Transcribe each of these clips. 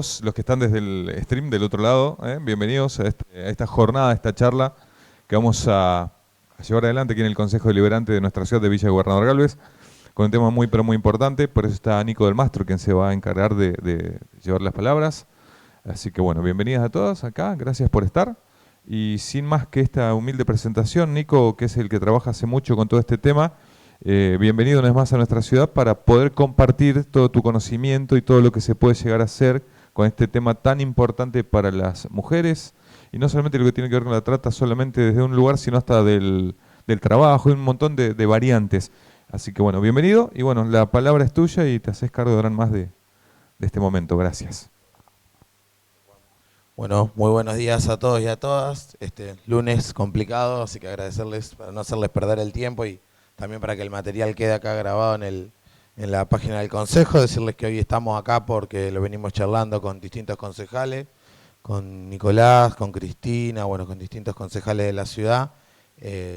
los que están desde el stream del otro lado, bienvenidos a esta jornada, a esta charla que vamos a llevar adelante aquí en el Consejo Deliberante de nuestra ciudad de Villa Gobernador Galvez, con un tema muy pero muy importante. Por eso está Nico del Mastro, quien se va a encargar de llevar las palabras. Así que bueno, bienvenidas a todas acá, gracias por estar. Y sin más que esta humilde presentación, Nico, que es el que trabaja hace mucho con todo este tema, bienvenido una vez más a nuestra ciudad para poder compartir todo tu conocimiento y todo lo que se puede llegar a hacer con este tema tan importante para las mujeres, y no solamente lo que tiene que ver con la trata solamente desde un lugar, sino hasta del trabajo y un montón de variantes. Así que bueno, bienvenido, y bueno, la palabra es tuya y te haces cargo de hablar más de este momento. Gracias. Bueno, muy buenos días a todos y a todas. Lunes complicado, así que agradecerles para no hacerles perder el tiempo y también para que el material quede acá grabado en la página del Consejo. Decirles que hoy estamos acá porque lo venimos charlando con distintos concejales, con Nicolás, con Cristina, bueno, con distintos concejales de la ciudad.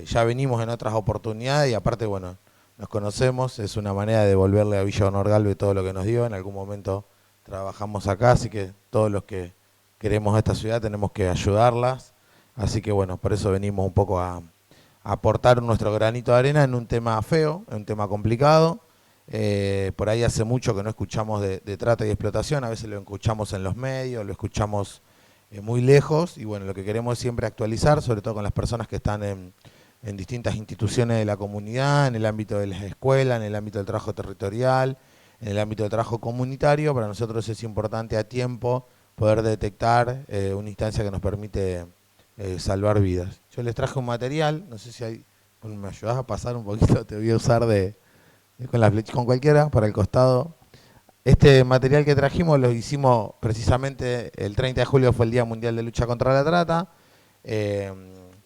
Ya venimos en otras oportunidades y aparte, bueno, nos conocemos. Es una manera de devolverle a Villa Honor Galvez todo lo que nos dio. En algún momento trabajamos acá, así que todos los que queremos a esta ciudad tenemos que ayudarlas. Así que bueno, por eso venimos un poco a aportar nuestro granito de arena en un tema feo, en un tema complicado. Por ahí hace mucho que no escuchamos de trata y explotación, a veces lo escuchamos en los medios, lo escuchamos muy lejos, y bueno, lo que queremos es siempre actualizar, sobre todo con las personas que están en distintas instituciones de la comunidad, en el ámbito de las escuelas, en el ámbito del trabajo territorial, en el ámbito del trabajo comunitario. Para nosotros es importante a tiempo poder detectar una instancia que nos permite salvar vidas. Yo les traje un material, no sé si hay, bueno, me ayudas a pasar un poquito, te voy a usar con la flecha, con cualquiera, para el costado. Este material que trajimos lo hicimos precisamente el 30 de julio, fue el Día Mundial de Lucha contra la Trata.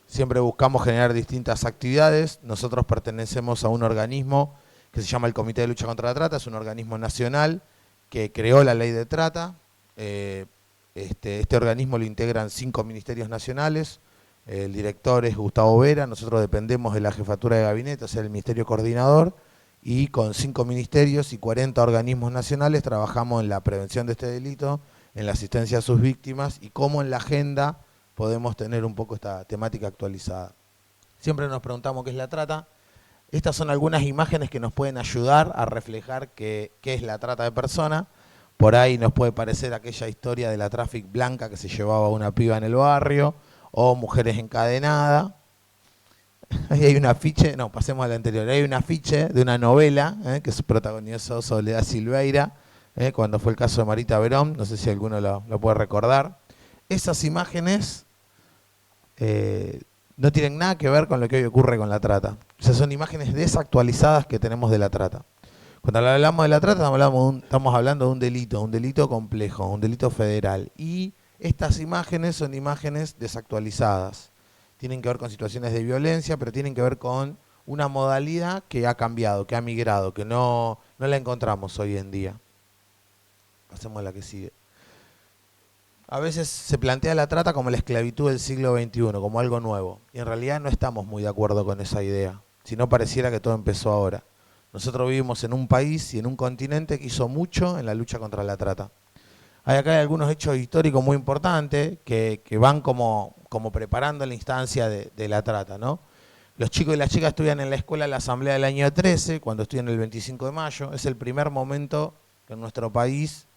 Siempre buscamos generar distintas actividades. Nosotros pertenecemos a un organismo que se llama el Comité de Lucha contra la Trata, es un organismo nacional que creó la ley de trata. Este organismo lo integran 5 ministerios nacionales. El director es Gustavo Vera. Nosotros dependemos de la jefatura de gabinete, o sea, el ministerio coordinador, y con 5 ministerios y 40 organismos nacionales trabajamos en la prevención de este delito, en la asistencia a sus víctimas y cómo en la agenda podemos tener un poco esta temática actualizada. Siempre nos preguntamos qué es la trata. Estas son algunas imágenes que nos pueden ayudar a reflejar qué es la trata de personas. Por ahí nos puede parecer aquella historia de la traffic blanca que se llevaba a una piba en el barrio, o mujeres encadenadas. Ahí hay un afiche, no, pasemos al anterior. Hay un afiche de una novela que protagonizó Soledad Silveira, cuando fue el caso de Marita Verón, no sé si alguno lo puede recordar. Esas imágenes no tienen nada que ver con lo que hoy ocurre con la trata. O sea, son imágenes desactualizadas que tenemos de la trata. Cuando hablamos de la trata estamos hablando de un delito complejo, un delito federal. Y estas imágenes son imágenes desactualizadas. Tienen que ver con situaciones de violencia, pero tienen que ver con una modalidad que ha cambiado, que ha migrado, que no la encontramos hoy en día. Pasemos a la que sigue. A veces se plantea la trata como la esclavitud del siglo XXI, como algo nuevo. Y en realidad no estamos muy de acuerdo con esa idea. Si no, pareciera que todo empezó ahora. Nosotros vivimos en un país y en un continente que hizo mucho en la lucha contra la trata. Acá hay algunos hechos históricos muy importantes que van como preparando la instancia de la trata, ¿no? Los chicos y las chicas estudian en la escuela de la Asamblea del año 13, cuando estudian el 25 de mayo. Es el primer momento que en nuestro país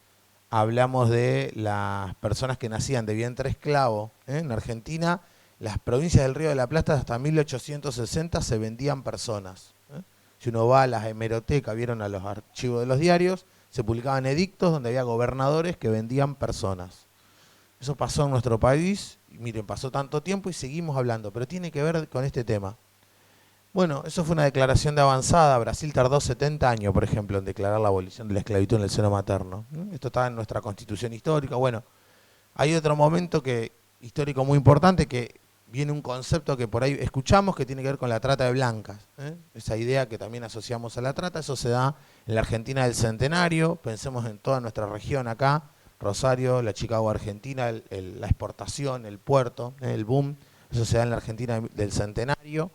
hablamos de las personas que nacían de vientre esclavo. En Argentina, las provincias del Río de la Plata hasta 1860 se vendían personas. Si uno va a las hemerotecas, vieron a los archivos de los diarios, se publicaban edictos donde había gobernadores que vendían personas. Eso pasó en nuestro país, y miren, pasó tanto tiempo y seguimos hablando, pero tiene que ver con este tema. Bueno, eso fue una declaración de avanzada. Brasil tardó 70 años, por ejemplo, en declarar la abolición de la esclavitud en el seno materno. Esto está en nuestra constitución histórica. Bueno, hay otro momento histórico muy importante, que viene un concepto que por ahí escuchamos que tiene que ver con la trata de blancas. Esa idea que también asociamos a la trata, eso se da en la Argentina del Centenario. Pensemos en toda nuestra región acá, Rosario, la Chicago Argentina, la exportación, el puerto, el boom. Eso se da en la Argentina del Centenario.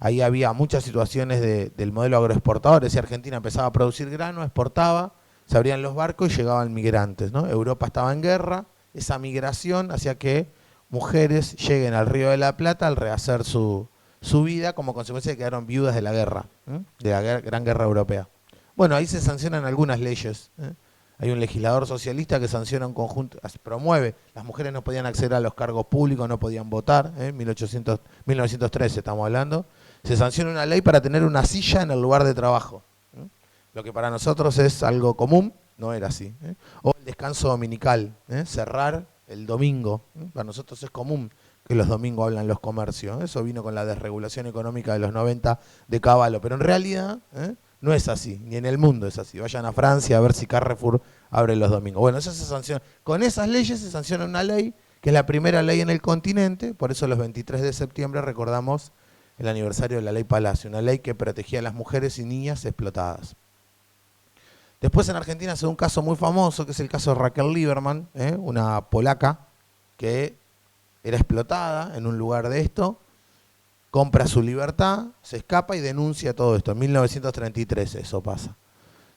Ahí había muchas situaciones del modelo agroexportador. Decía, Argentina empezaba a producir grano, exportaba, se abrían los barcos y llegaban migrantes, ¿no? Europa estaba en guerra, esa migración hacía que mujeres lleguen al Río de la Plata al rehacer su vida como consecuencia de que quedaron viudas de la guerra, de la Gran Guerra Europea. Bueno, ahí se sancionan algunas leyes. Hay un legislador socialista que sanciona un conjunto, promueve, las mujeres no podían acceder a los cargos públicos, no podían votar, 1913 estamos hablando. Se sanciona una ley para tener una silla en el lugar de trabajo. Lo que para nosotros es algo común, no era así. O el descanso dominical, cerrar el domingo. Para nosotros es común que los domingos hablan los comercios. Eso vino con la desregulación económica de los 90 de Cavallo. Pero en realidad no es así, ni en el mundo es así. Vayan a Francia a ver si Carrefour abre los domingos. Bueno, eso se sanciona. Con esas leyes se sanciona una ley que es la primera ley en el continente. Por eso los 23 de septiembre recordamos el aniversario de la Ley Palacio. Una ley que protegía a las mujeres y niñas explotadas. Después en Argentina se da un caso muy famoso, que es el caso de Raquel Lieberman, una polaca que era explotada en un lugar de esto, compra su libertad, se escapa y denuncia todo esto. En 1933 eso pasa.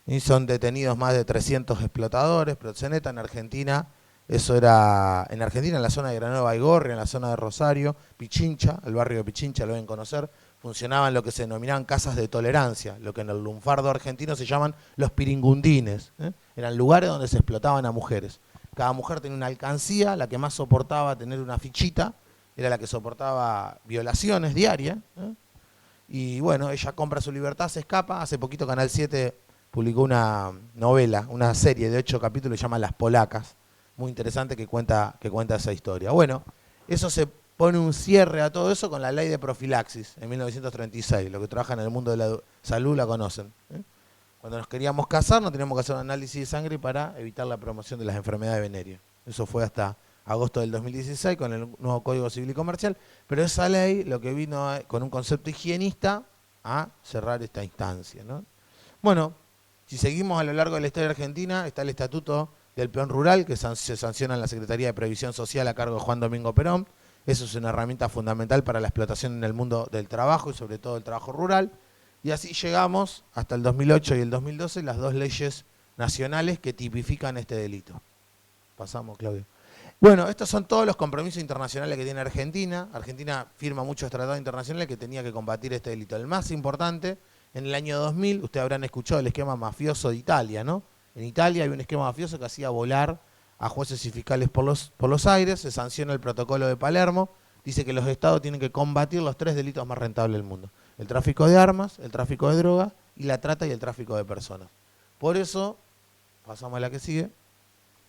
Y son detenidos más de 300 explotadores, proxeneta. En Argentina, eso era, en Argentina, en la zona de Granada y Gorri, en la zona de Rosario, Pichincha, el barrio de Pichincha lo deben conocer, funcionaban lo que se denominaban casas de tolerancia, lo que en el lunfardo argentino se llaman los piringundines. Eran lugares donde se explotaban a mujeres. Cada mujer tenía una alcancía, la que más soportaba tener una fichita, era la que soportaba violaciones diarias. Y bueno, ella compra su libertad, se escapa. Hace poquito Canal 7 publicó una novela, una serie de 8 capítulos que se llama Las Polacas, muy interesante que cuenta esa historia. Bueno, eso se pone un cierre a todo eso con la ley de profilaxis en 1936. Los que trabajan en el mundo de la salud la conocen. Cuando nos queríamos casar no teníamos que hacer un análisis de sangre para evitar la promoción de las enfermedades venéreas. Eso fue hasta agosto del 2016 con el nuevo Código Civil y Comercial, pero esa ley lo que vino con un concepto higienista a cerrar esta instancia, ¿no? Bueno, si seguimos a lo largo de la historia argentina, está el Estatuto del Peón Rural, que se sanciona en la Secretaría de Previsión Social a cargo de Juan Domingo Perón. Eso es una herramienta fundamental para la explotación en el mundo del trabajo y sobre todo el trabajo rural. Y así llegamos hasta el 2008 y el 2012, las dos leyes nacionales que tipifican este delito. Pasamos, Claudio. Bueno, estos son todos los compromisos internacionales que tiene Argentina. Argentina firma muchos tratados internacionales que tenía que combatir este delito. El más importante, en el año 2000, ustedes habrán escuchado el esquema mafioso de Italia, ¿no? En Italia hay un esquema mafioso que hacía volar a jueces y fiscales por los aires, se sanciona el protocolo de Palermo, dice que los estados tienen que combatir los 3 delitos más rentables del mundo. El tráfico de armas, el tráfico de drogas y la trata y el tráfico de personas. Por eso, pasamos a la que sigue.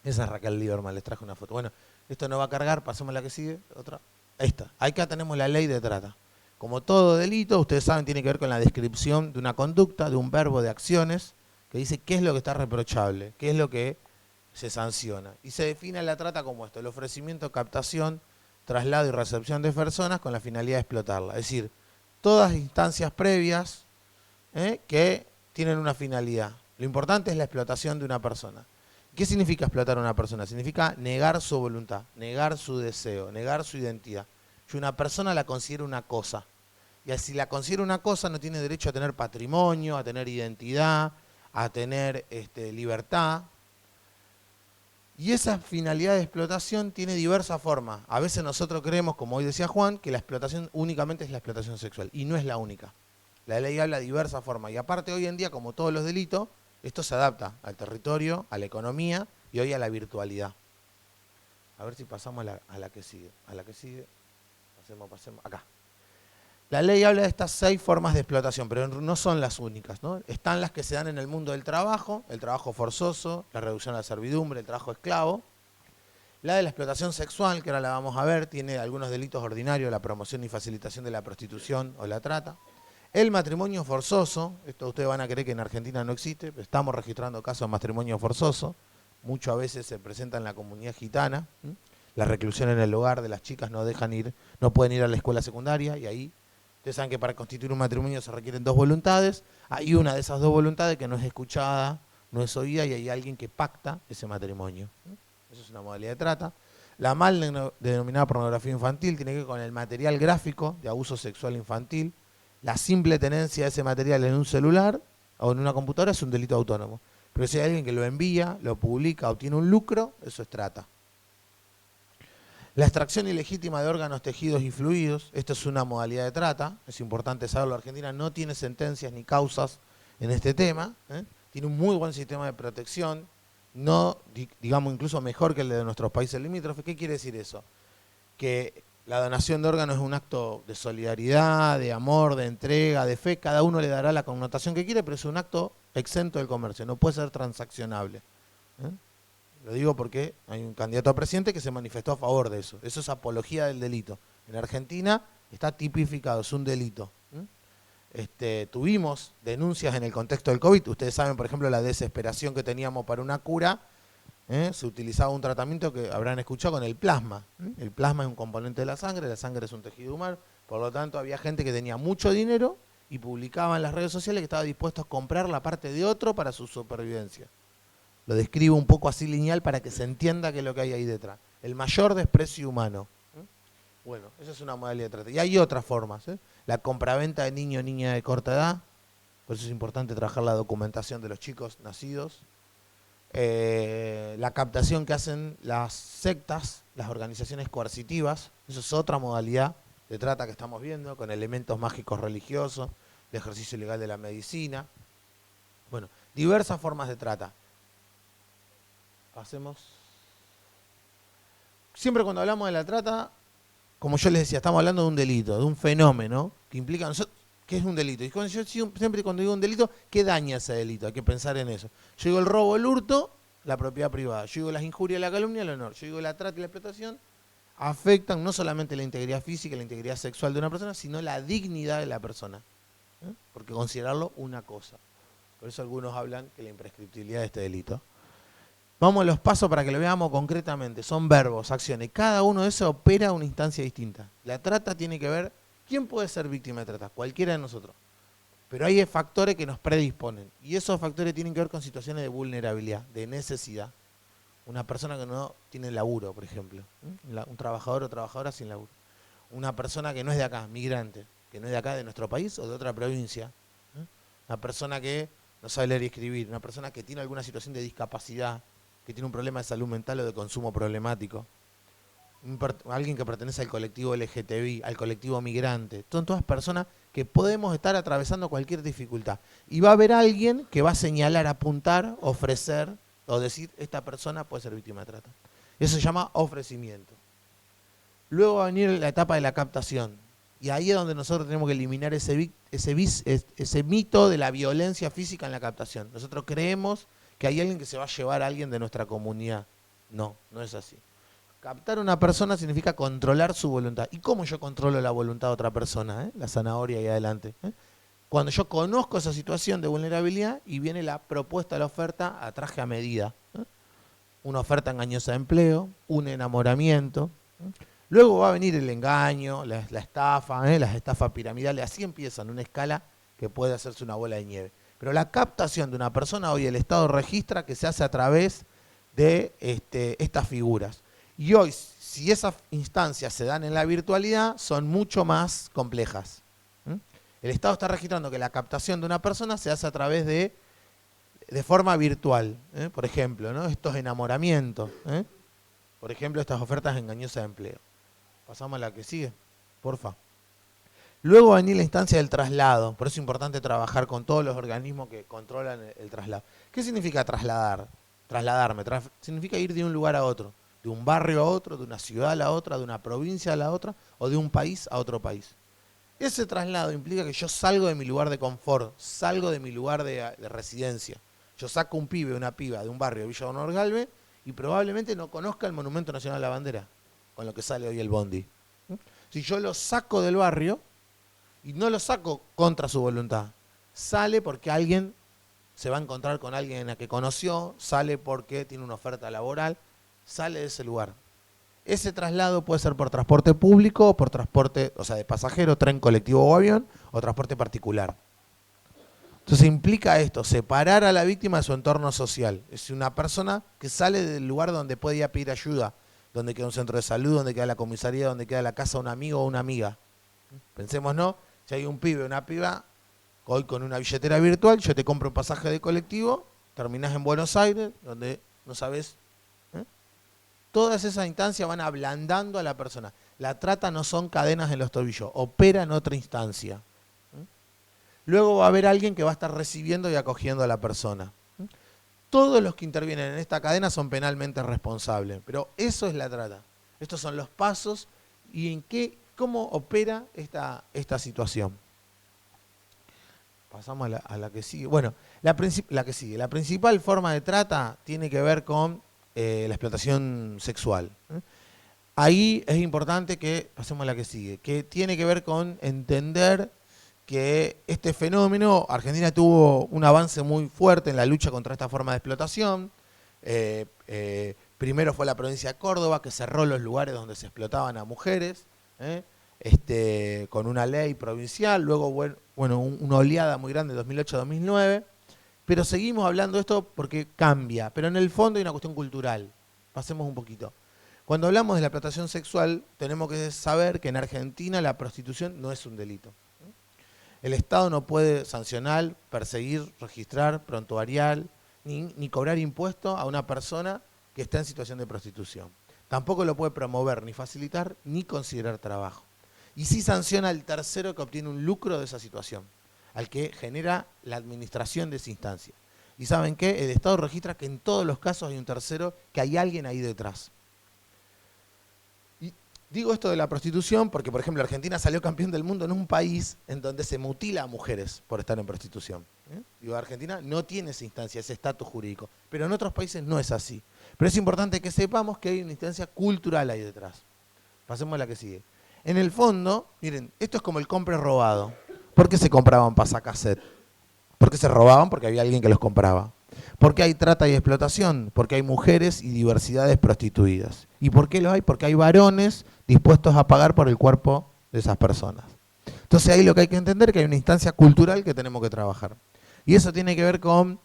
Esa es Raquel Lieberman, les traje una foto. Bueno, esto no va a cargar, pasamos a la que sigue. Otra. Esta. Acá tenemos la ley de trata. Como todo delito, ustedes saben, tiene que ver con la descripción de una conducta, de un verbo, de acciones, que dice qué es lo que está reprochable, qué es lo que se sanciona. Y se define la trata como esto: el ofrecimiento, captación, traslado y recepción de personas con la finalidad de explotarla. Es decir, todas instancias previas que tienen una finalidad. Lo importante es la explotación de una persona. ¿Qué significa explotar a una persona? Significa negar su voluntad, negar su deseo, negar su identidad. Yo una persona la considero una cosa. Y si la considero una cosa, no tiene derecho a tener patrimonio, a tener identidad, a tener libertad. Y esa finalidad de explotación tiene diversas formas. A veces nosotros creemos, como hoy decía Juan, que la explotación únicamente es la explotación sexual. Y no es la única. La ley habla de diversas formas. Y aparte hoy en día, como todos los delitos, esto se adapta al territorio, a la economía y hoy a la virtualidad. A ver si pasamos a la que sigue. A la que sigue. Pasemos. Acá. La ley habla de estas 6 formas de explotación, pero no son las únicas, ¿no? Están las que se dan en el mundo del trabajo, el trabajo forzoso, la reducción a la servidumbre, el trabajo esclavo. La de la explotación sexual, que ahora la vamos a ver, tiene algunos delitos ordinarios, la promoción y facilitación de la prostitución o la trata. El matrimonio forzoso, esto ustedes van a creer que en Argentina no existe, pero estamos registrando casos de matrimonio forzoso, muchas veces se presenta en la comunidad gitana. La reclusión en el hogar de las chicas no pueden ir a la escuela secundaria, y ahí ustedes saben que para constituir un matrimonio se requieren 2 voluntades. Hay una de esas 2 voluntades que no es escuchada, no es oída, y hay alguien que pacta ese matrimonio. Eso es una modalidad de trata. La mal denominada pornografía infantil tiene que ver con el material gráfico de abuso sexual infantil. La simple tenencia de ese material en un celular o en una computadora es un delito autónomo. Pero si hay alguien que lo envía, lo publica, obtiene un lucro, eso es trata. La extracción ilegítima de órganos, tejidos y fluidos, esto es una modalidad de trata, es importante saberlo. Argentina no tiene sentencias ni causas en este tema, tiene un muy buen sistema de protección, no, digamos, incluso mejor que el de nuestros países limítrofes. ¿Qué quiere decir eso? Que la donación de órganos es un acto de solidaridad, de amor, de entrega, de fe, cada uno le dará la connotación que quiere, pero es un acto exento del comercio, no puede ser transaccionable. Lo digo porque hay un candidato a presidente que se manifestó a favor de eso. Eso es apología del delito. En Argentina está tipificado, es un delito. Tuvimos denuncias en el contexto del COVID. Ustedes saben, por ejemplo, la desesperación que teníamos para una cura. Se utilizaba un tratamiento que habrán escuchado con el plasma. El plasma es un componente de la sangre es un tejido humano. Por lo tanto, había gente que tenía mucho dinero y publicaba en las redes sociales que estaba dispuesto a comprar la parte de otro para su supervivencia. Lo describo un poco así lineal para que se entienda qué es lo que hay ahí detrás. El mayor desprecio humano. Bueno, esa es una modalidad de trata. Y hay otras formas. La compraventa de niño o niña de corta edad. Por eso es importante trabajar la documentación de los chicos nacidos. La captación que hacen las sectas, las organizaciones coercitivas. Eso es otra modalidad de trata que estamos viendo, con elementos mágicos religiosos, de ejercicio ilegal de la medicina. Bueno, diversas formas de trata. Hacemos. Siempre cuando hablamos de la trata, como yo les decía, estamos hablando de un delito, de un fenómeno que implica a nosotros. ¿Qué es un delito? Y yo siempre cuando digo un delito, ¿qué daña ese delito? Hay que pensar en eso. Yo digo el robo, el hurto, la propiedad privada. Yo digo las injurias, la calumnia, el honor. Yo digo la trata y la explotación afectan no solamente la integridad física y la integridad sexual de una persona, sino la dignidad de la persona. Porque considerarlo una cosa. Por eso algunos hablan que la imprescriptibilidad de este delito. Vamos a los pasos para que lo veamos concretamente. Son verbos, acciones. Cada uno de esos opera a una instancia distinta. La trata tiene que ver, ¿quién puede ser víctima de trata? Cualquiera de nosotros. Pero hay factores que nos predisponen. Y esos factores tienen que ver con situaciones de vulnerabilidad, de necesidad. Una persona que no tiene laburo, por ejemplo. Un trabajador o trabajadora sin laburo. Una persona que no es de acá, migrante, que no es de acá, de nuestro país o de otra provincia. Una persona que no sabe leer y escribir. Una persona que tiene alguna situación de discapacidad, que tiene un problema de salud mental o de consumo problemático, alguien que pertenece al colectivo LGTBI, al colectivo migrante. Son todas personas que podemos estar atravesando cualquier dificultad. Y va a haber alguien que va a señalar, apuntar, ofrecer o decir, esta persona puede ser víctima de trata. Eso se llama ofrecimiento. Luego va a venir la etapa de la captación. Y ahí es donde nosotros tenemos que eliminar ese mito de la violencia física en la captación. Nosotros creemos que hay alguien que se va a llevar a alguien de nuestra comunidad. No, no es así. Captar a una persona significa controlar su voluntad. ¿Y cómo yo controlo la voluntad de otra persona? La zanahoria ahí adelante. Cuando yo conozco esa situación de vulnerabilidad y viene la propuesta, la oferta a traje a medida. Una oferta engañosa de empleo, un enamoramiento. Luego va a venir el engaño, la estafa, las estafas piramidales. Así empiezan una escala que puede hacerse una bola de nieve. Pero la captación de una persona hoy el Estado registra que se hace a través de estas figuras. Y hoy, si esas instancias se dan en la virtualidad, son mucho más complejas. El Estado está registrando que la captación de una persona se hace a través de forma virtual. Por ejemplo, ¿no? Estos enamoramientos. Por ejemplo, estas ofertas engañosas de empleo. Pasamos a la que sigue, porfa. Luego va a venir la instancia del traslado. Por eso es importante trabajar con todos los organismos que controlan el traslado. ¿Qué significa trasladar? Trasladarme. Significa ir de un lugar a otro. De un barrio a otro, de una ciudad a la otra, de una provincia a la otra, o de un país a otro país. Ese traslado implica que yo salgo de mi lugar de confort, salgo de mi lugar de residencia. Yo saco un pibe, una piba de un barrio de Villa Honor Galvez y probablemente no conozca el Monumento Nacional de la Bandera, con lo que sale hoy el bondi. Si yo lo saco del barrio, y no lo saco contra su voluntad, sale porque alguien se va a encontrar con alguien a que conoció, sale porque tiene una oferta laboral, sale de ese lugar. Ese traslado puede ser por transporte público, o por transporte, o sea, de pasajero, tren, colectivo o avión, o transporte particular. Entonces implica esto, separar a la víctima de su entorno social. Es una persona que sale del lugar donde puede ir a pedir ayuda, donde queda un centro de salud, donde queda la comisaría, donde queda la casa de un amigo o una amiga. Pensemos, ¿no? Si hay un pibe o una piba, hoy con una billetera virtual, yo te compro un pasaje de colectivo terminás en Buenos Aires, donde no sabes. Todas esas instancias van ablandando a la persona. La trata no son cadenas en los tobillos, opera en otra instancia. Luego va a haber alguien que va a estar recibiendo y acogiendo a la persona. Todos los que intervienen en esta cadena son penalmente responsables, pero eso es la trata. Estos son los pasos y cómo opera esta situación. Pasamos a la que sigue. Bueno, la que sigue. La principal forma de trata tiene que ver con la explotación sexual. Ahí es importante que, pasemos a la que sigue, que tiene que ver con entender que este fenómeno, Argentina tuvo un avance muy fuerte en la lucha contra esta forma de explotación. Primero fue la provincia de Córdoba, que cerró los lugares donde se explotaban a mujeres, con una ley provincial, luego una oleada muy grande de 2008-2009, pero seguimos hablando de esto porque cambia, pero en el fondo hay una cuestión cultural. Pasemos un poquito. Cuando hablamos de la explotación sexual, tenemos que saber que en Argentina la prostitución no es un delito. El Estado no puede sancionar, perseguir, registrar, prontuariar, ni cobrar impuestos a una persona que está en situación de prostitución. Tampoco lo puede promover, ni facilitar, ni considerar trabajo. Y sí sanciona al tercero que obtiene un lucro de esa situación, al que genera la administración de esa instancia. ¿Y saben qué? El Estado registra que en todos los casos hay un tercero, que hay alguien ahí detrás. Y digo esto de la prostitución porque, por ejemplo, Argentina salió campeón del mundo en un país en donde se mutila a mujeres por estar en prostitución. Digo, Argentina no tiene esa instancia, ese estatus jurídico, pero en otros países no es así. Pero es importante que sepamos que hay una instancia cultural ahí detrás. Pasemos a la que sigue. En el fondo, miren, esto es como el compre robado. ¿Por qué se compraban pasacassette? ¿Por qué se robaban? Porque había alguien que los compraba. ¿Por qué hay trata y explotación? Porque hay mujeres y diversidades prostituidas. ¿Y por qué lo hay? Porque hay varones dispuestos a pagar por el cuerpo de esas personas. Entonces ahí lo que hay que entender es que hay una instancia cultural que tenemos que trabajar. Y eso tiene que ver con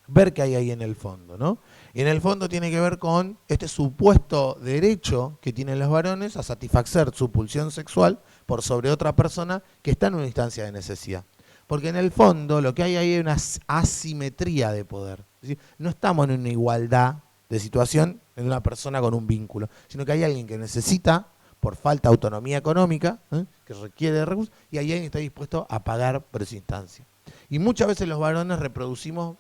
ver qué hay ahí en el fondo, ¿no? Y en el fondo tiene que ver con este supuesto derecho que tienen los varones a satisfacer su pulsión sexual por sobre otra persona que está en una instancia de necesidad. Porque en el fondo lo que hay ahí es una asimetría de poder. Es decir, no estamos en una igualdad de situación en una persona con un vínculo, sino que hay alguien que necesita, por falta de autonomía económica, que requiere de recursos, y hay alguien que está dispuesto a pagar por esa instancia. Y muchas veces los varones reproducimos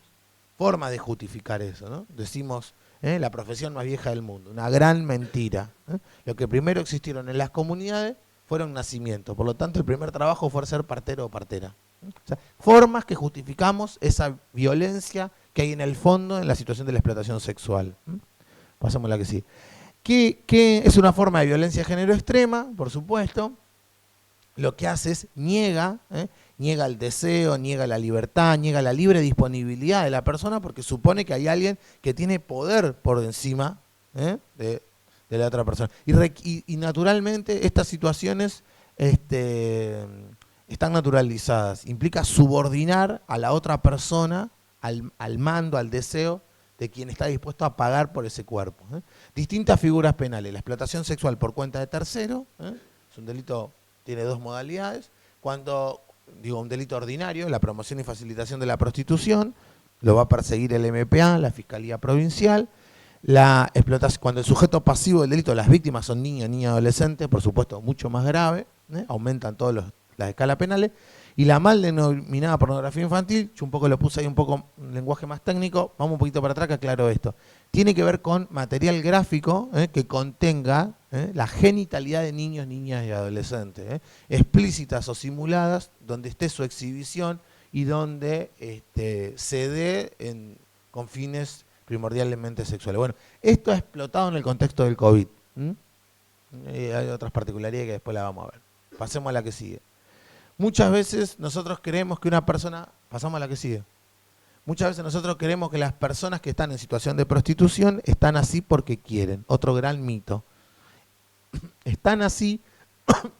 formas de justificar eso, ¿no? Decimos, la profesión más vieja del mundo, una gran mentira. Lo que primero existieron en las comunidades fueron nacimientos, por lo tanto el primer trabajo fue ser partero o partera. O sea, formas que justificamos esa violencia que hay en el fondo en la situación de la explotación sexual. Pasamos a la que sí. ¿Qué es una forma de violencia de género extrema? Por supuesto. Lo que hace es niega el deseo, niega la libertad, niega la libre disponibilidad de la persona porque supone que hay alguien que tiene poder por encima de la otra persona. Y naturalmente estas situaciones están naturalizadas. Implica subordinar a la otra persona al mando, al deseo de quien está dispuesto a pagar por ese cuerpo. Distintas figuras penales. La explotación sexual por cuenta de tercero, es un delito, tiene dos modalidades. Cuando, digo, un delito ordinario, la promoción y facilitación de la prostitución, lo va a perseguir el MPA, la Fiscalía Provincial. La explotación, cuando el sujeto pasivo del delito, las víctimas son niños, niñas, adolescentes, por supuesto mucho más grave, aumentan todas las escalas penales. Y la mal denominada pornografía infantil, yo un poco lo puse ahí un poco en lenguaje más técnico, vamos un poquito para atrás que aclaro esto. Tiene que ver con material gráfico que contenga la genitalidad de niños, niñas y adolescentes, explícitas o simuladas, donde esté su exhibición y donde se dé con fines primordialmente sexuales. Bueno, esto ha explotado en el contexto del COVID. Hay otras particularidades que después la vamos a ver. Pasemos a la que sigue. Muchas veces nosotros creemos que una persona, pasamos a la que sigue, muchas veces nosotros creemos que las personas que están en situación de prostitución están así porque quieren, otro gran mito. Están así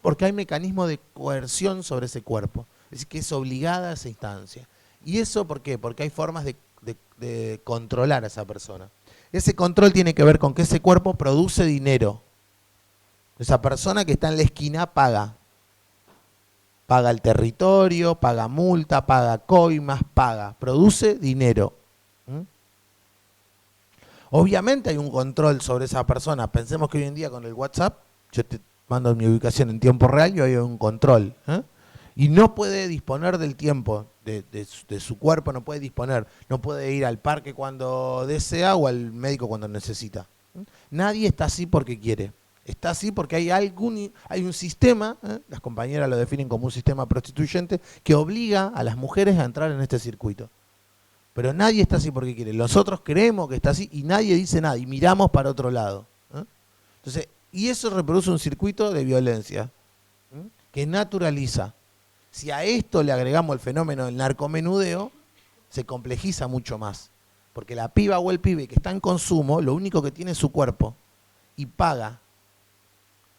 porque hay mecanismos de coerción sobre ese cuerpo, es decir, que es obligada a esa instancia. ¿Y eso por qué? Porque hay formas de controlar a esa persona. Ese control tiene que ver con que ese cuerpo produce dinero. Esa persona que está en la esquina paga el territorio, paga multa, paga coimas, produce dinero. Obviamente hay un control sobre esa persona. Pensemos que hoy en día con el WhatsApp, yo te mando mi ubicación en tiempo real y hay un control. Y no puede disponer del tiempo de su cuerpo, no puede disponer. No puede ir al parque cuando desea o al médico cuando necesita. Nadie está así porque quiere. Está así porque hay un sistema, las compañeras lo definen como un sistema prostituyente, que obliga a las mujeres a entrar en este circuito. Pero nadie está así porque quiere. Nosotros creemos que está así y nadie dice nada y miramos para otro lado. Entonces, y eso reproduce un circuito de violencia que naturaliza. Si a esto le agregamos el fenómeno del narcomenudeo, se complejiza mucho más. Porque la piba o el pibe que está en consumo, lo único que tiene es su cuerpo. Y paga.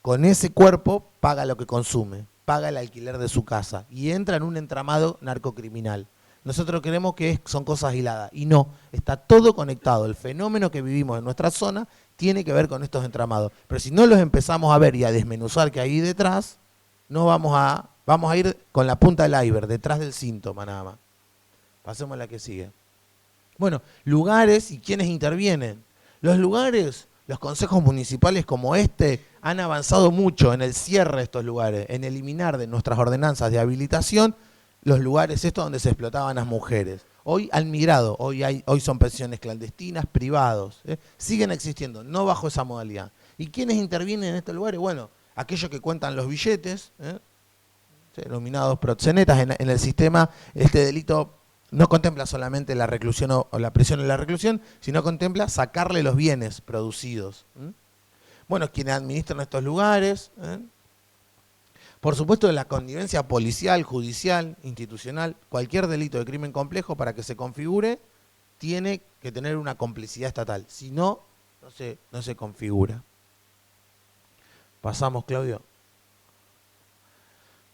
Con ese cuerpo, paga lo que consume. Paga el alquiler de su casa. Y entra en un entramado narcocriminal. Nosotros creemos que son cosas aisladas. Y no, está todo conectado. El fenómeno que vivimos en nuestra zona tiene que ver con estos entramados. Pero si no los empezamos a ver y a desmenuzar que hay ahí detrás, no vamos a ir con la punta del iceberg, detrás del síntoma nada más. Pasemos a la que sigue. Bueno, lugares y quiénes intervienen. Los lugares, los consejos municipales como este han avanzado mucho en el cierre de estos lugares, en eliminar de nuestras ordenanzas de habilitación los lugares estos donde se explotaban las mujeres. Hoy han migrado, hoy son pensiones clandestinas, privados, siguen existiendo, no bajo esa modalidad. ¿Y quiénes intervienen en estos lugares? Bueno, aquellos que cuentan los billetes, denominados proxenetas en el sistema, este delito no contempla solamente la reclusión o la prisión o la reclusión, sino contempla sacarle los bienes producidos. Bueno, quienes administran estos lugares. Por supuesto, la connivencia policial, judicial, institucional, cualquier delito de crimen complejo para que se configure, tiene que tener una complicidad estatal. Si no, no se configura. Pasamos, Claudio.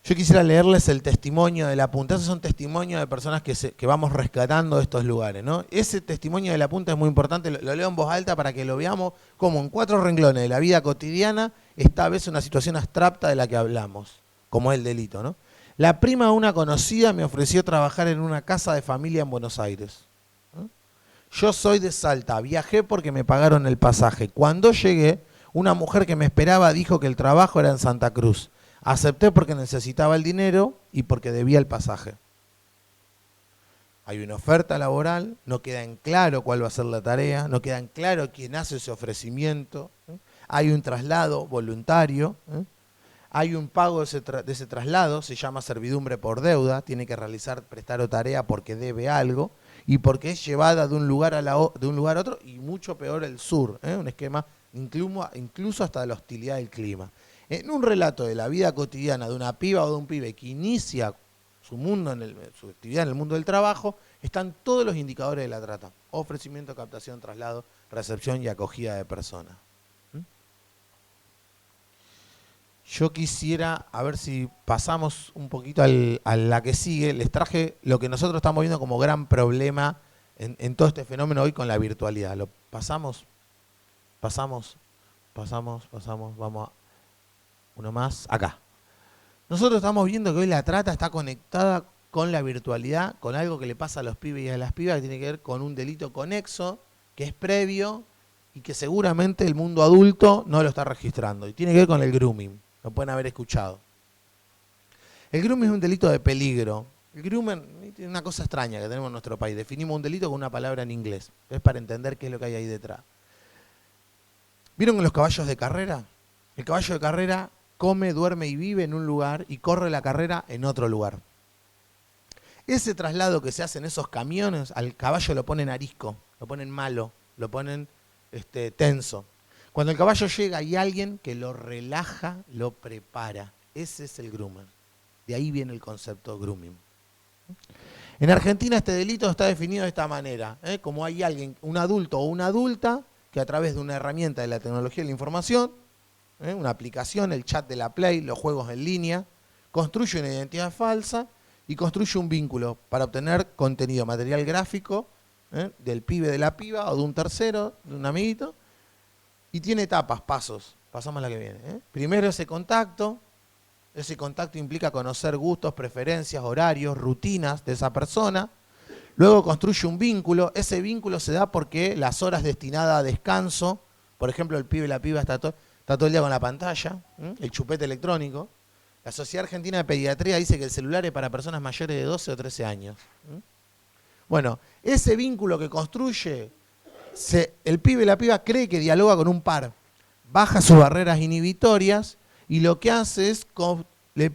Yo quisiera leerles el testimonio de la punta. Esos son testimonios de personas que vamos rescatando de estos lugares, ¿no? Ese testimonio de la punta es muy importante, lo leo en voz alta para que lo veamos como en 4 renglones de la vida cotidiana está a veces una situación abstracta de la que hablamos, como es el delito, ¿no? La prima de una conocida me ofreció trabajar en una casa de familia en Buenos Aires. Yo soy de Salta, viajé porque me pagaron el pasaje. Cuando llegué, una mujer que me esperaba dijo que el trabajo era en Santa Cruz. Acepté porque necesitaba el dinero y porque debía el pasaje. Hay una oferta laboral, no queda en claro cuál va a ser la tarea, no queda en claro quién hace ese ofrecimiento. Hay un traslado voluntario, hay un pago de ese traslado, se llama servidumbre por deuda, tiene que prestar o tarea porque debe algo y porque es llevada de un lugar a otro y mucho peor el sur, un esquema incluso hasta la hostilidad del clima. En un relato de la vida cotidiana de una piba o de un pibe que inicia su actividad en el mundo del trabajo, están todos los indicadores de la trata. Ofrecimiento, captación, traslado, recepción y acogida de personas. Yo quisiera, a ver si pasamos un poquito a la que sigue, les traje lo que nosotros estamos viendo como gran problema en todo este fenómeno hoy con la virtualidad. ¿Lo pasamos? Pasamos, vamos a... Uno más, acá. Nosotros estamos viendo que hoy la trata está conectada con la virtualidad, con algo que le pasa a los pibes y a las pibas, que tiene que ver con un delito conexo, que es previo y que seguramente el mundo adulto no lo está registrando. Y tiene que ver con el grooming, lo pueden haber escuchado. El grooming es un delito de peligro. El grooming es una cosa extraña que tenemos en nuestro país. Definimos un delito con una palabra en inglés. Es para entender qué es lo que hay ahí detrás. ¿Vieron los caballos de carrera? El caballo de carrera come, duerme y vive en un lugar y corre la carrera en otro lugar. Ese traslado que se hace en esos camiones, al caballo lo ponen arisco, lo ponen malo, lo ponen tenso. Cuando el caballo llega hay alguien que lo relaja, lo prepara. Ese es el groomer. De ahí viene el concepto grooming. En Argentina este delito está definido de esta manera, como hay alguien, un adulto o una adulta, que a través de una herramienta de la tecnología de la información, una aplicación, el chat de la Play, los juegos en línea, construye una identidad falsa y construye un vínculo para obtener contenido, material gráfico del pibe, de la piba o de un tercero, de un amiguito, y tiene etapas, pasos. Pasamos a la que viene. Primero ese contacto implica conocer gustos, preferencias, horarios, rutinas de esa persona. Luego construye un vínculo. Ese vínculo se da porque las horas destinadas a descanso, por ejemplo, el pibe y la piba está todo el día con la pantalla, el chupete electrónico. La Sociedad Argentina de Pediatría dice que el celular es para personas mayores de 12 o 13 años. Bueno, ese vínculo que construye, el pibe y la piba cree que dialoga con un par, baja sus barreras inhibitorias y lo que hace es le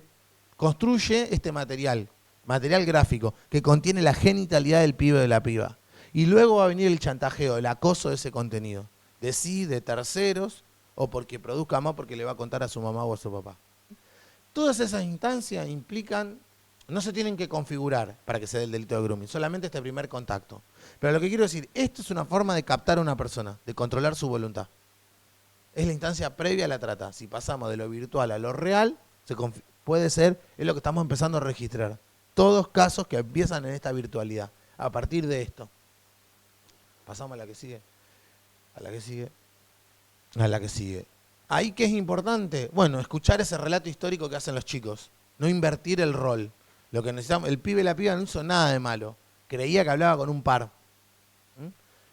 construye este material gráfico, que contiene la genitalidad del pibe o de la piba. Y luego va a venir el chantajeo, el acoso de ese contenido, de sí, de terceros, o porque produzca más porque le va a contar a su mamá o a su papá. Todas esas instancias implican, no se tienen que configurar para que se dé el delito de grooming, solamente este primer contacto. Pero lo que quiero decir, esto es una forma de captar a una persona, de controlar su voluntad. Es la instancia previa a la trata. Si pasamos de lo virtual a lo real, puede ser, es lo que estamos empezando a registrar. Todos casos que empiezan en esta virtualidad. A partir de esto. Pasamos a la que sigue. A la que sigue. A la que sigue. Ahí, ¿qué es importante? Bueno, escuchar ese relato histórico que hacen los chicos. No invertir el rol. Lo que necesitamos, el pibe y la piba no hizo nada de malo. Creía que hablaba con un par.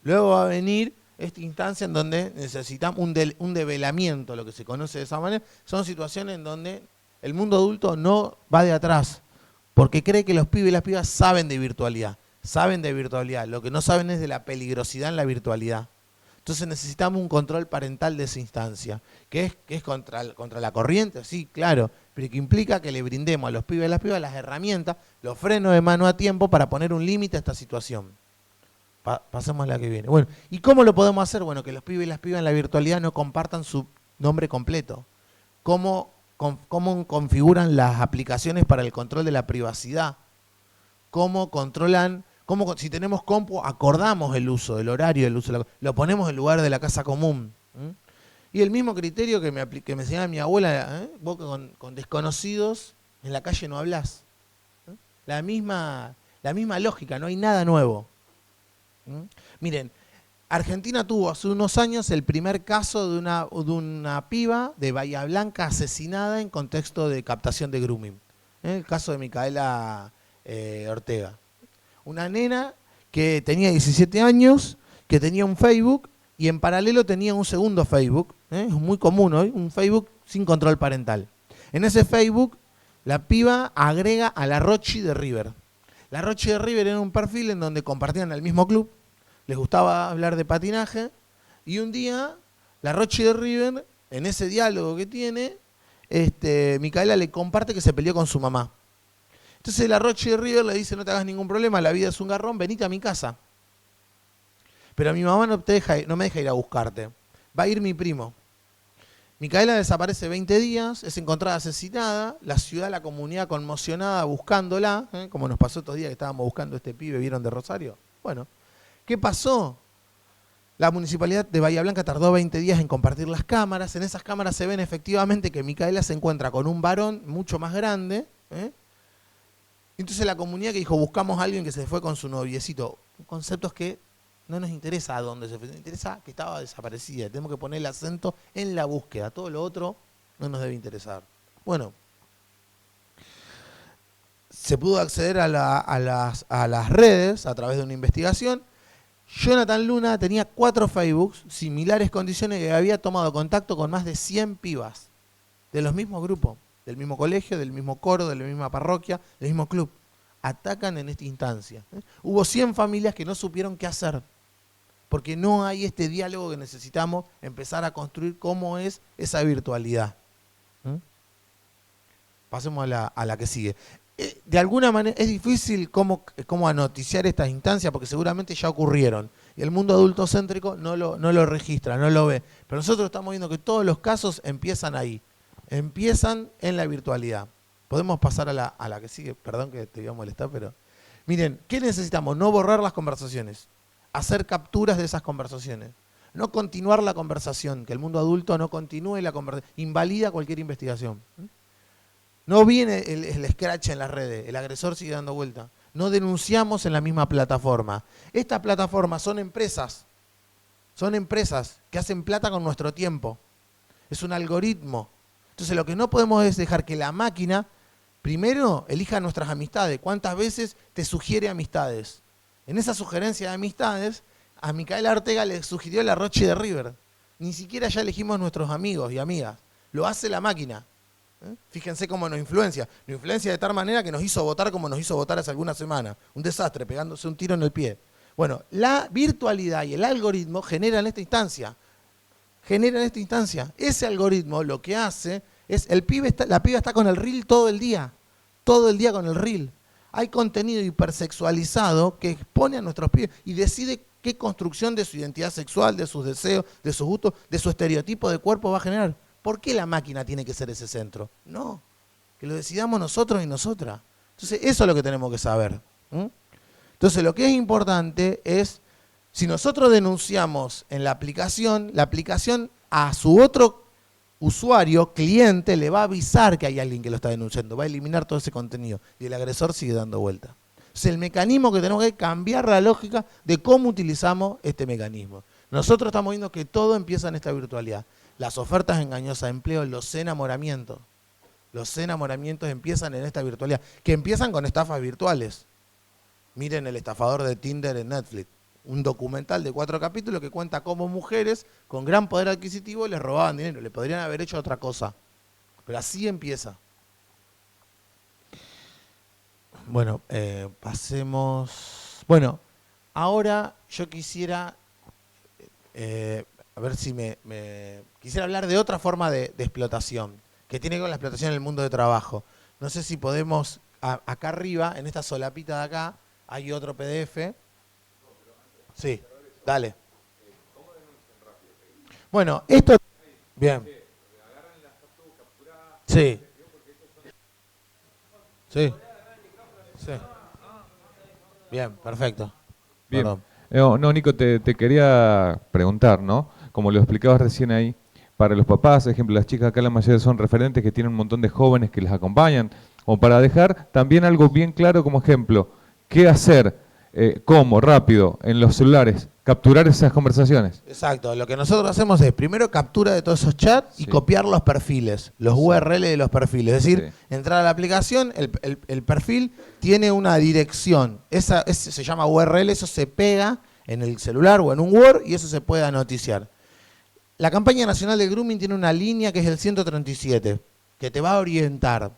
Luego va a venir esta instancia en donde necesitamos un develamiento, lo que se conoce de esa manera. Son situaciones en donde el mundo adulto no va de atrás, porque cree que los pibes y las pibas saben de virtualidad. Saben de virtualidad. Lo que no saben es de la peligrosidad en la virtualidad. Entonces necesitamos un control parental de esa instancia, que es contra la corriente, sí, claro, pero que implica que le brindemos a los pibes y las pibas las herramientas, los frenos de mano a tiempo para poner un límite a esta situación. Pasemos a la que viene. Bueno, ¿y cómo lo podemos hacer? Bueno, que los pibes y las pibas en la virtualidad no compartan su nombre completo. ¿Cómo configuran las aplicaciones para el control de la privacidad? ¿Cómo controlan? Si tenemos compu, acordamos el uso, el horario del uso, lo ponemos en lugar de la casa común. Y el mismo criterio que me enseñaba mi abuela, vos con desconocidos en la calle no hablás. La misma lógica, no hay nada nuevo. Miren, Argentina tuvo hace unos años el primer caso de una piba de Bahía Blanca asesinada en contexto de captación de grooming. El caso de Micaela Ortega. Una nena que tenía 17 años, que tenía un Facebook y en paralelo tenía un segundo Facebook. Es muy común hoy, un Facebook sin control parental. En ese Facebook, la piba agrega a la Rochi de River. La Rochi de River era un perfil en donde compartían el mismo club, les gustaba hablar de patinaje, y un día la Rochi de River, en ese diálogo que tiene, Micaela le comparte que se peleó con su mamá. Entonces la Rochi de River le dice, no te hagas ningún problema, la vida es un garrón, venite a mi casa. Pero mi mamá no me deja ir a buscarte. Va a ir mi primo. Micaela desaparece 20 días, es encontrada asesinada, la ciudad, la comunidad conmocionada buscándola, como nos pasó estos días que estábamos buscando a este pibe, ¿vieron de Rosario? Bueno, ¿qué pasó? La municipalidad de Bahía Blanca tardó 20 días en compartir las cámaras. En esas cámaras se ven efectivamente que Micaela se encuentra con un varón mucho más grande. Entonces la comunidad que dijo, buscamos a alguien que se fue con su noviecito. Conceptos que no nos interesa a dónde se fue, nos interesa que estaba desaparecida. Tenemos que poner el acento en la búsqueda. Todo lo otro no nos debe interesar. Bueno, se pudo acceder a las redes a través de una investigación. Jonathan Luna tenía 4 Facebooks, similares condiciones, que había tomado contacto con más de 100 pibas de los mismos grupos, del mismo colegio, del mismo coro, de la misma parroquia, del mismo club. Atacan en esta instancia. Hubo 100 familias que no supieron qué hacer, porque no hay este diálogo que necesitamos empezar a construir cómo es esa virtualidad. Pasemos a la que sigue. De alguna manera es difícil cómo anoticiar estas instancias, porque seguramente ya ocurrieron. Y el mundo adultocéntrico no lo registra, no lo ve. Pero nosotros estamos viendo que todos los casos empiezan ahí. Empiezan en la virtualidad. Podemos pasar a la que sigue. Perdón que te voy a molestar, pero... Miren, ¿qué necesitamos? No borrar las conversaciones. Hacer capturas de esas conversaciones. No continuar la conversación. Que el mundo adulto no continúe la conversación. Invalida cualquier investigación. No viene el scratch en las redes. El agresor sigue dando vuelta. No denunciamos en la misma plataforma. Estas plataformas son empresas. Son empresas que hacen plata con nuestro tiempo. Es un algoritmo. Entonces lo que no podemos es dejar que la máquina, primero, elija nuestras amistades. ¿Cuántas veces te sugiere amistades? En esa sugerencia de amistades, a Micaela Ortega le sugirió la Rochi de River. Ni siquiera ya elegimos nuestros amigos y amigas. Lo hace la máquina. Fíjense cómo nos influencia. Nos influencia de tal manera que nos hizo votar como nos hizo votar hace algunas semanas. Un desastre, pegándose un tiro en el pie. Bueno, la virtualidad y el algoritmo generan esta instancia. Ese algoritmo lo que hace es, la piba está con el reel todo el día con el reel. Hay contenido hipersexualizado que expone a nuestros pibes y decide qué construcción de su identidad sexual, de sus deseos, de sus gustos, de su estereotipo de cuerpo va a generar. ¿Por qué la máquina tiene que ser ese centro? No, que lo decidamos nosotros y nosotras. Entonces, eso es lo que tenemos que saber. Entonces, lo que es importante es, si nosotros denunciamos en la aplicación a su otro usuario, cliente, le va a avisar que hay alguien que lo está denunciando, va a eliminar todo ese contenido y el agresor sigue dando vuelta. Entonces, el mecanismo que tenemos que cambiar la lógica de cómo utilizamos este mecanismo. Nosotros estamos viendo que todo empieza en esta virtualidad. Las ofertas engañosas de empleo, los enamoramientos. Los enamoramientos empiezan en esta virtualidad, que empiezan con estafas virtuales. Miren El estafador de Tinder en Netflix. Un documental de 4 capítulos que cuenta cómo mujeres con gran poder adquisitivo les robaban dinero. Le podrían haber hecho otra cosa. Pero así empieza. Bueno, pasemos. Bueno, ahora yo quisiera, a ver si quisiera hablar de otra forma de explotación, que tiene que ver con la explotación en el mundo de trabajo. No sé si podemos, acá arriba, en esta solapita de acá, hay otro PDF. Sí, dale. Bueno, esto... Bien. Sí. Sí. Sí. Bien, perfecto. Bien. Perdón. No, Nico, te quería preguntar, ¿no? Como lo explicabas recién ahí, para los papás, ejemplo, las chicas acá la mayoría son referentes que tienen un montón de jóvenes que les acompañan, o para dejar también algo bien claro como ejemplo, qué hacer, cómo, rápido, en los celulares, capturar esas conversaciones. Exacto, lo que nosotros hacemos es primero captura de todos esos chats y copiar los perfiles, los URL de los perfiles. Es decir, entrar a la aplicación, el perfil tiene una dirección, se llama URL, eso se pega en el celular o en un Word y eso se puede anoticiar. La campaña nacional de grooming tiene una línea que es el 137, que te va a orientar.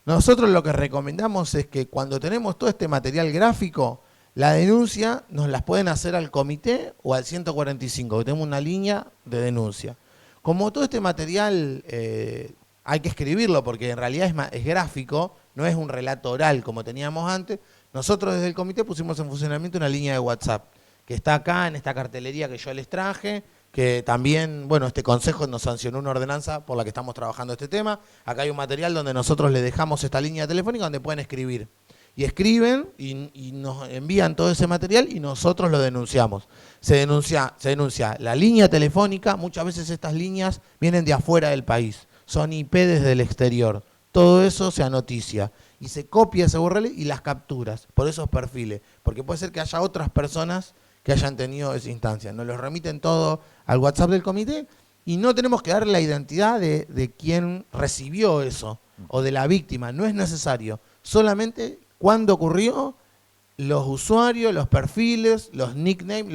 Nosotros lo que recomendamos es que cuando tenemos todo este material gráfico, la denuncia nos las pueden hacer al comité o al 145, que tenemos una línea de denuncia. Como todo este material hay que escribirlo porque en realidad es gráfico, no es un relato oral como teníamos antes, nosotros desde el comité pusimos en funcionamiento una línea de WhatsApp, que está acá en esta cartelería que yo les traje, que también, bueno, este consejo nos sancionó una ordenanza por la que estamos trabajando este tema. Acá hay un material donde nosotros le dejamos esta línea telefónica donde pueden escribir. Y escriben y nos envían todo ese material y nosotros lo denunciamos. Se denuncia la línea telefónica, muchas veces estas líneas vienen de afuera del país, son IP desde el exterior. Todo eso se anoticia y se copia ese URL y las capturas por esos perfiles, porque puede ser que haya otras personas que hayan tenido esa instancia. Nos los remiten todo al WhatsApp del comité y no tenemos que dar la identidad de quien recibió eso o de la víctima, no es necesario. Solamente cuándo ocurrió, los usuarios, los perfiles, los nicknames,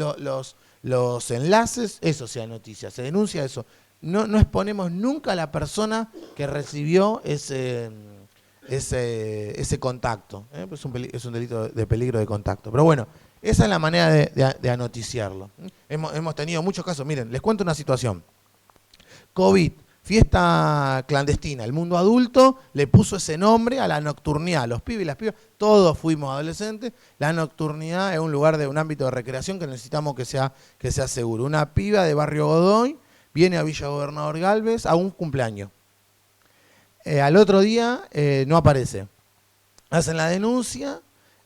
los enlaces, eso sea noticia, se denuncia eso. No exponemos nunca a la persona que recibió ese contacto. Es un delito de peligro de contacto. Pero bueno, esa es la manera de anoticiarlo. Hemos tenido muchos casos. Miren, les cuento una situación. COVID, fiesta clandestina. El mundo adulto le puso ese nombre a la nocturnidad. Los pibes y las pibas, todos fuimos adolescentes. La nocturnidad es un lugar un ámbito de recreación que necesitamos que sea seguro. Una piba de Barrio Godoy viene a Villa Gobernador Galvez a un cumpleaños. Al otro día no aparece. Hacen la denuncia,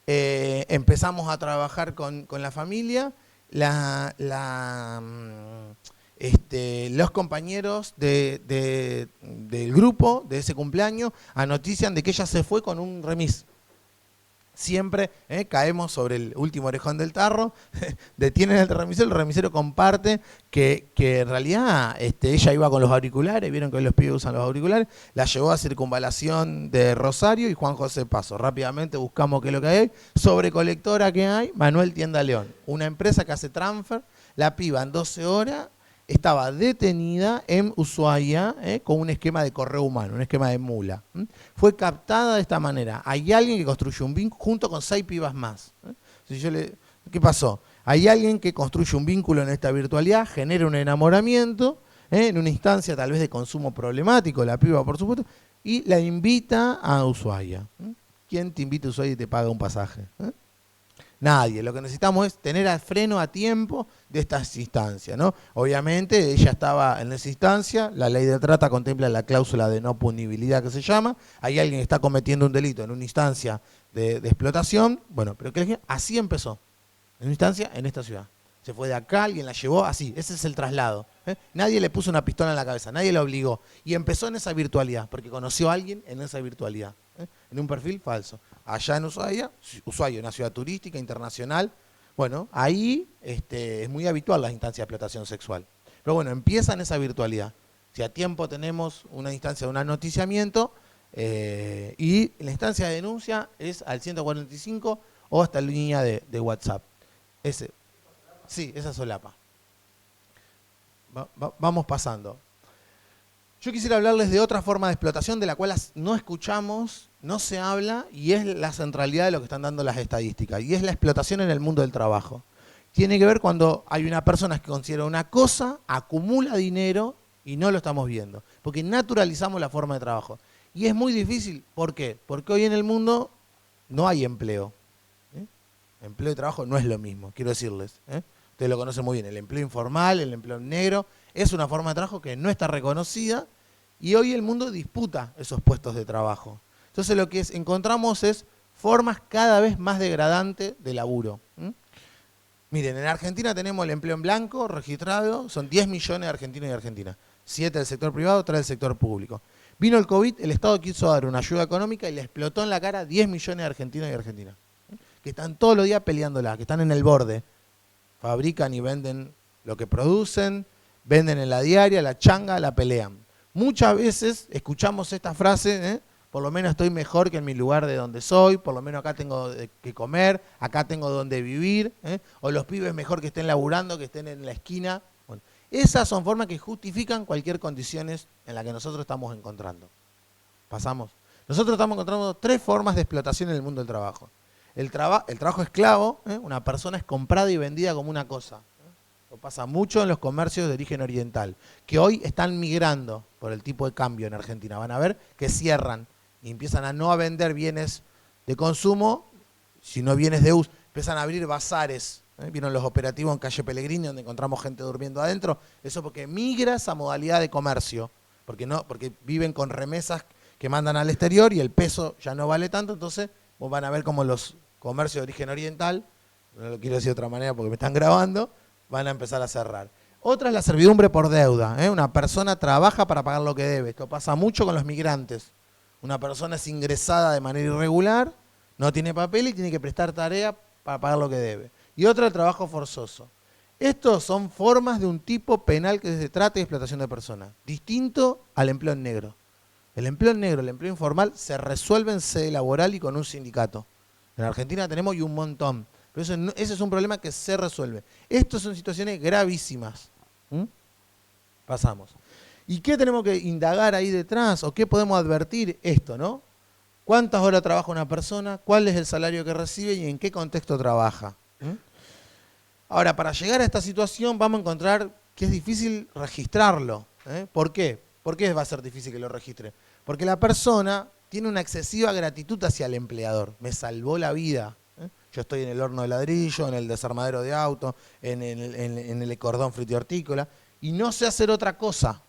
empezamos a trabajar con la familia, los compañeros del grupo de ese cumpleaños anotician de que ella se fue con un remis. siempre caemos sobre el último orejón del tarro, detienen el remisero comparte que en realidad ella iba con los auriculares, vieron que hoy los pibes usan los auriculares, la llevó a Circunvalación de Rosario y Juan José Paso. Rápidamente buscamos qué es lo que hay. Sobre colectora que hay, Manuel Tienda León, una empresa que hace transfer, la piba en 12 horas estaba detenida en Ushuaia con un esquema de correo humano, un esquema de mula. Fue captada de esta manera. Hay alguien que construye un vínculo junto con 6 pibas más. ¿Qué pasó? Hay alguien que construye un vínculo en esta virtualidad, genera un enamoramiento, en una instancia tal vez de consumo problemático, la piba por supuesto, y la invita a Ushuaia. ¿Quién te invita a Ushuaia y te paga un pasaje? Nadie. Lo que necesitamos es tener a freno a tiempo de estas instancias, ¿no? Obviamente ella estaba en esa instancia, la ley de trata contempla la cláusula de no punibilidad que se llama, hay alguien que está cometiendo un delito en una instancia de explotación, bueno, pero así empezó, en una instancia en esta ciudad. Se fue de acá, alguien la llevó así, ese es el traslado. Nadie le puso una pistola en la cabeza, nadie la obligó. Y empezó en esa virtualidad, porque conoció a alguien en esa virtualidad, en un perfil falso. Allá en Ushuaia, una ciudad turística, internacional, bueno, ahí es muy habitual las instancias de explotación sexual. Pero bueno, empieza en esa virtualidad. Si a tiempo tenemos una instancia de un anoticiamiento, y la instancia de denuncia es al 145 o hasta la línea de WhatsApp. Sí, esa solapa. Vamos pasando. Yo quisiera hablarles de otra forma de explotación de la cual no escuchamos, no se habla, y es la centralidad de lo que están dando las estadísticas, y es la explotación en el mundo del trabajo. Tiene que ver cuando hay una persona que considera una cosa, acumula dinero y no lo estamos viendo, porque naturalizamos la forma de trabajo. Y es muy difícil, ¿por qué? Porque hoy en el mundo no hay empleo. Empleo y trabajo no es lo mismo, quiero decirles. Ustedes lo conocen muy bien, el empleo informal, el empleo negro, es una forma de trabajo que no está reconocida y hoy el mundo disputa esos puestos de trabajo. Entonces lo que encontramos es formas cada vez más degradantes de laburo. Miren, en Argentina tenemos el empleo en blanco registrado, son 10 millones de argentinos y argentinas, 7 del sector privado, 3 del sector público. Vino el COVID, el Estado quiso dar una ayuda económica y le explotó en la cara a 10 millones de argentinos y argentinas, que están todos los días peleándola, que están en el borde. Fabrican y venden lo que producen, venden en la diaria, la changa, la pelean. Muchas veces escuchamos esta frase, por lo menos estoy mejor que en mi lugar de donde soy, por lo menos acá tengo que comer, acá tengo donde vivir, o los pibes mejor que estén laburando, que estén en la esquina. Bueno, esas son formas que justifican cualquier condiciones en la que nosotros estamos encontrando. Pasamos. Nosotros estamos encontrando 3 formas de explotación en el mundo del trabajo. El trabajo esclavo, una persona es comprada y vendida como una cosa. Lo pasa mucho en los comercios de origen oriental, que hoy están migrando por el tipo de cambio en Argentina. Van a ver que cierran y empiezan a no a vender bienes de consumo, sino bienes de uso. Empiezan a abrir bazares. Vieron los operativos en calle Pellegrini, donde encontramos gente durmiendo adentro. Eso porque migra esa modalidad de comercio, porque viven con remesas que mandan al exterior y el peso ya no vale tanto, entonces vos van a ver como los comercios de origen oriental, no lo quiero decir de otra manera porque me están grabando, van a empezar a cerrar. Otra es la servidumbre por deuda. Una persona trabaja para pagar lo que debe. Esto pasa mucho con los migrantes. Una persona es ingresada de manera irregular, no tiene papel y tiene que prestar tarea para pagar lo que debe. Y otra, el trabajo forzoso. Estos son formas de un tipo penal que se trata de explotación de personas, distinto al empleo en negro. El empleo en negro, el empleo informal, se resuelve en sede laboral y con un sindicato. En Argentina tenemos y un montón. Pero ese es un problema que se resuelve. Estas son situaciones gravísimas. Pasamos. ¿Y qué tenemos que indagar ahí detrás? ¿O qué podemos advertir? Esto, ¿no? ¿Cuántas horas trabaja una persona? ¿Cuál es el salario que recibe y en qué contexto trabaja? Ahora, para llegar a esta situación vamos a encontrar que es difícil registrarlo. ¿Por qué? ¿Por qué va a ser difícil que lo registre? Porque la persona tiene una excesiva gratitud hacia el empleador. Me salvó la vida. Yo estoy en el horno de ladrillo, en el desarmadero de auto, en el cordón frutihortícola, y no sé hacer otra cosa.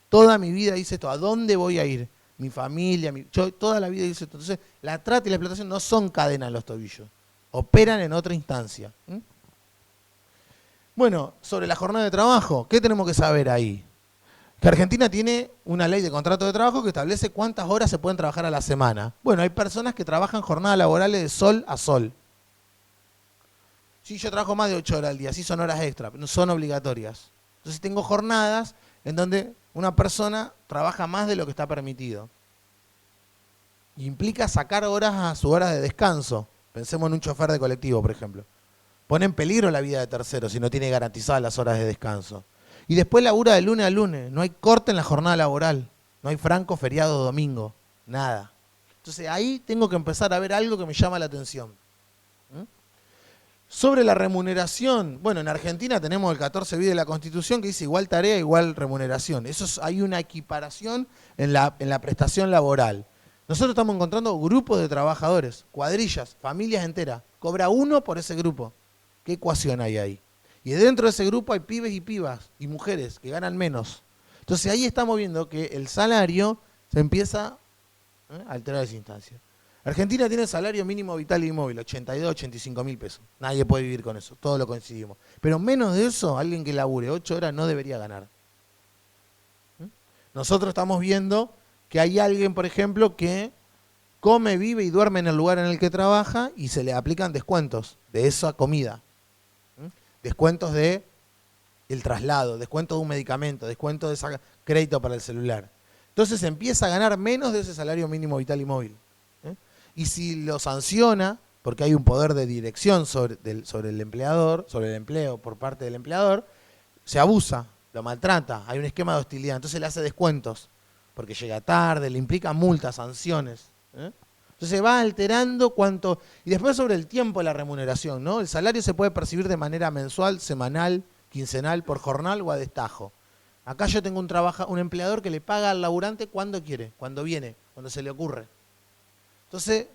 Toda mi vida hice esto. ¿A dónde voy a ir? Mi familia, yo toda la vida hice esto. Entonces, la trata y la explotación no son cadenas en los tobillos. Operan en otra instancia. Bueno, sobre la jornada de trabajo, ¿qué tenemos que saber ahí? Que Argentina tiene una ley de contrato de trabajo que establece cuántas horas se pueden trabajar a la semana. Bueno, hay personas que trabajan jornadas laborales de sol a sol. Sí, yo trabajo más de 8 horas al día, sí son horas extra, no son obligatorias. Entonces tengo jornadas en donde una persona trabaja más de lo que está permitido. Y implica sacar horas a su hora de descanso. Pensemos en un chofer de colectivo, por ejemplo. Pone en peligro la vida de terceros si no tiene garantizadas las horas de descanso. Y después labura de lunes a lunes. No hay corte en la jornada laboral. No hay franco, feriado, domingo. Nada. Entonces ahí tengo que empezar a ver algo que me llama la atención. Sobre la remuneración, bueno, en Argentina tenemos el 14 bis de la Constitución que dice igual tarea, igual remuneración. Hay una equiparación en la prestación laboral. Nosotros estamos encontrando grupos de trabajadores, cuadrillas, familias enteras. Cobra uno por ese grupo. ¿Qué ecuación hay ahí? Y dentro de ese grupo hay pibes y pibas y mujeres que ganan menos. Entonces ahí estamos viendo que el salario se empieza a alterar esa instancia. Argentina tiene salario mínimo vital y móvil, 82, 85 mil pesos. Nadie puede vivir con eso, todos lo coincidimos. Pero menos de eso, alguien que labure 8 horas no debería ganar. Nosotros estamos viendo que hay alguien, por ejemplo, que come, vive y duerme en el lugar en el que trabaja y se le aplican descuentos de esa comida. Descuentos de el traslado, descuentos de un medicamento, descuentos de ese crédito para el celular. Entonces se empieza a ganar menos de ese salario mínimo vital y móvil. Y si lo sanciona, porque hay un poder de dirección sobre el empleador, sobre el empleo por parte del empleador, se abusa, lo maltrata, hay un esquema de hostilidad, entonces le hace descuentos, porque llega tarde, le implica multas, sanciones. Entonces va alterando cuánto. Y después sobre el tiempo de la remuneración, ¿no? El salario se puede percibir de manera mensual, semanal, quincenal, por jornal o a destajo. Acá yo tengo un empleador que le paga al laburante cuando quiere, cuando viene, cuando se le ocurre. Entonces,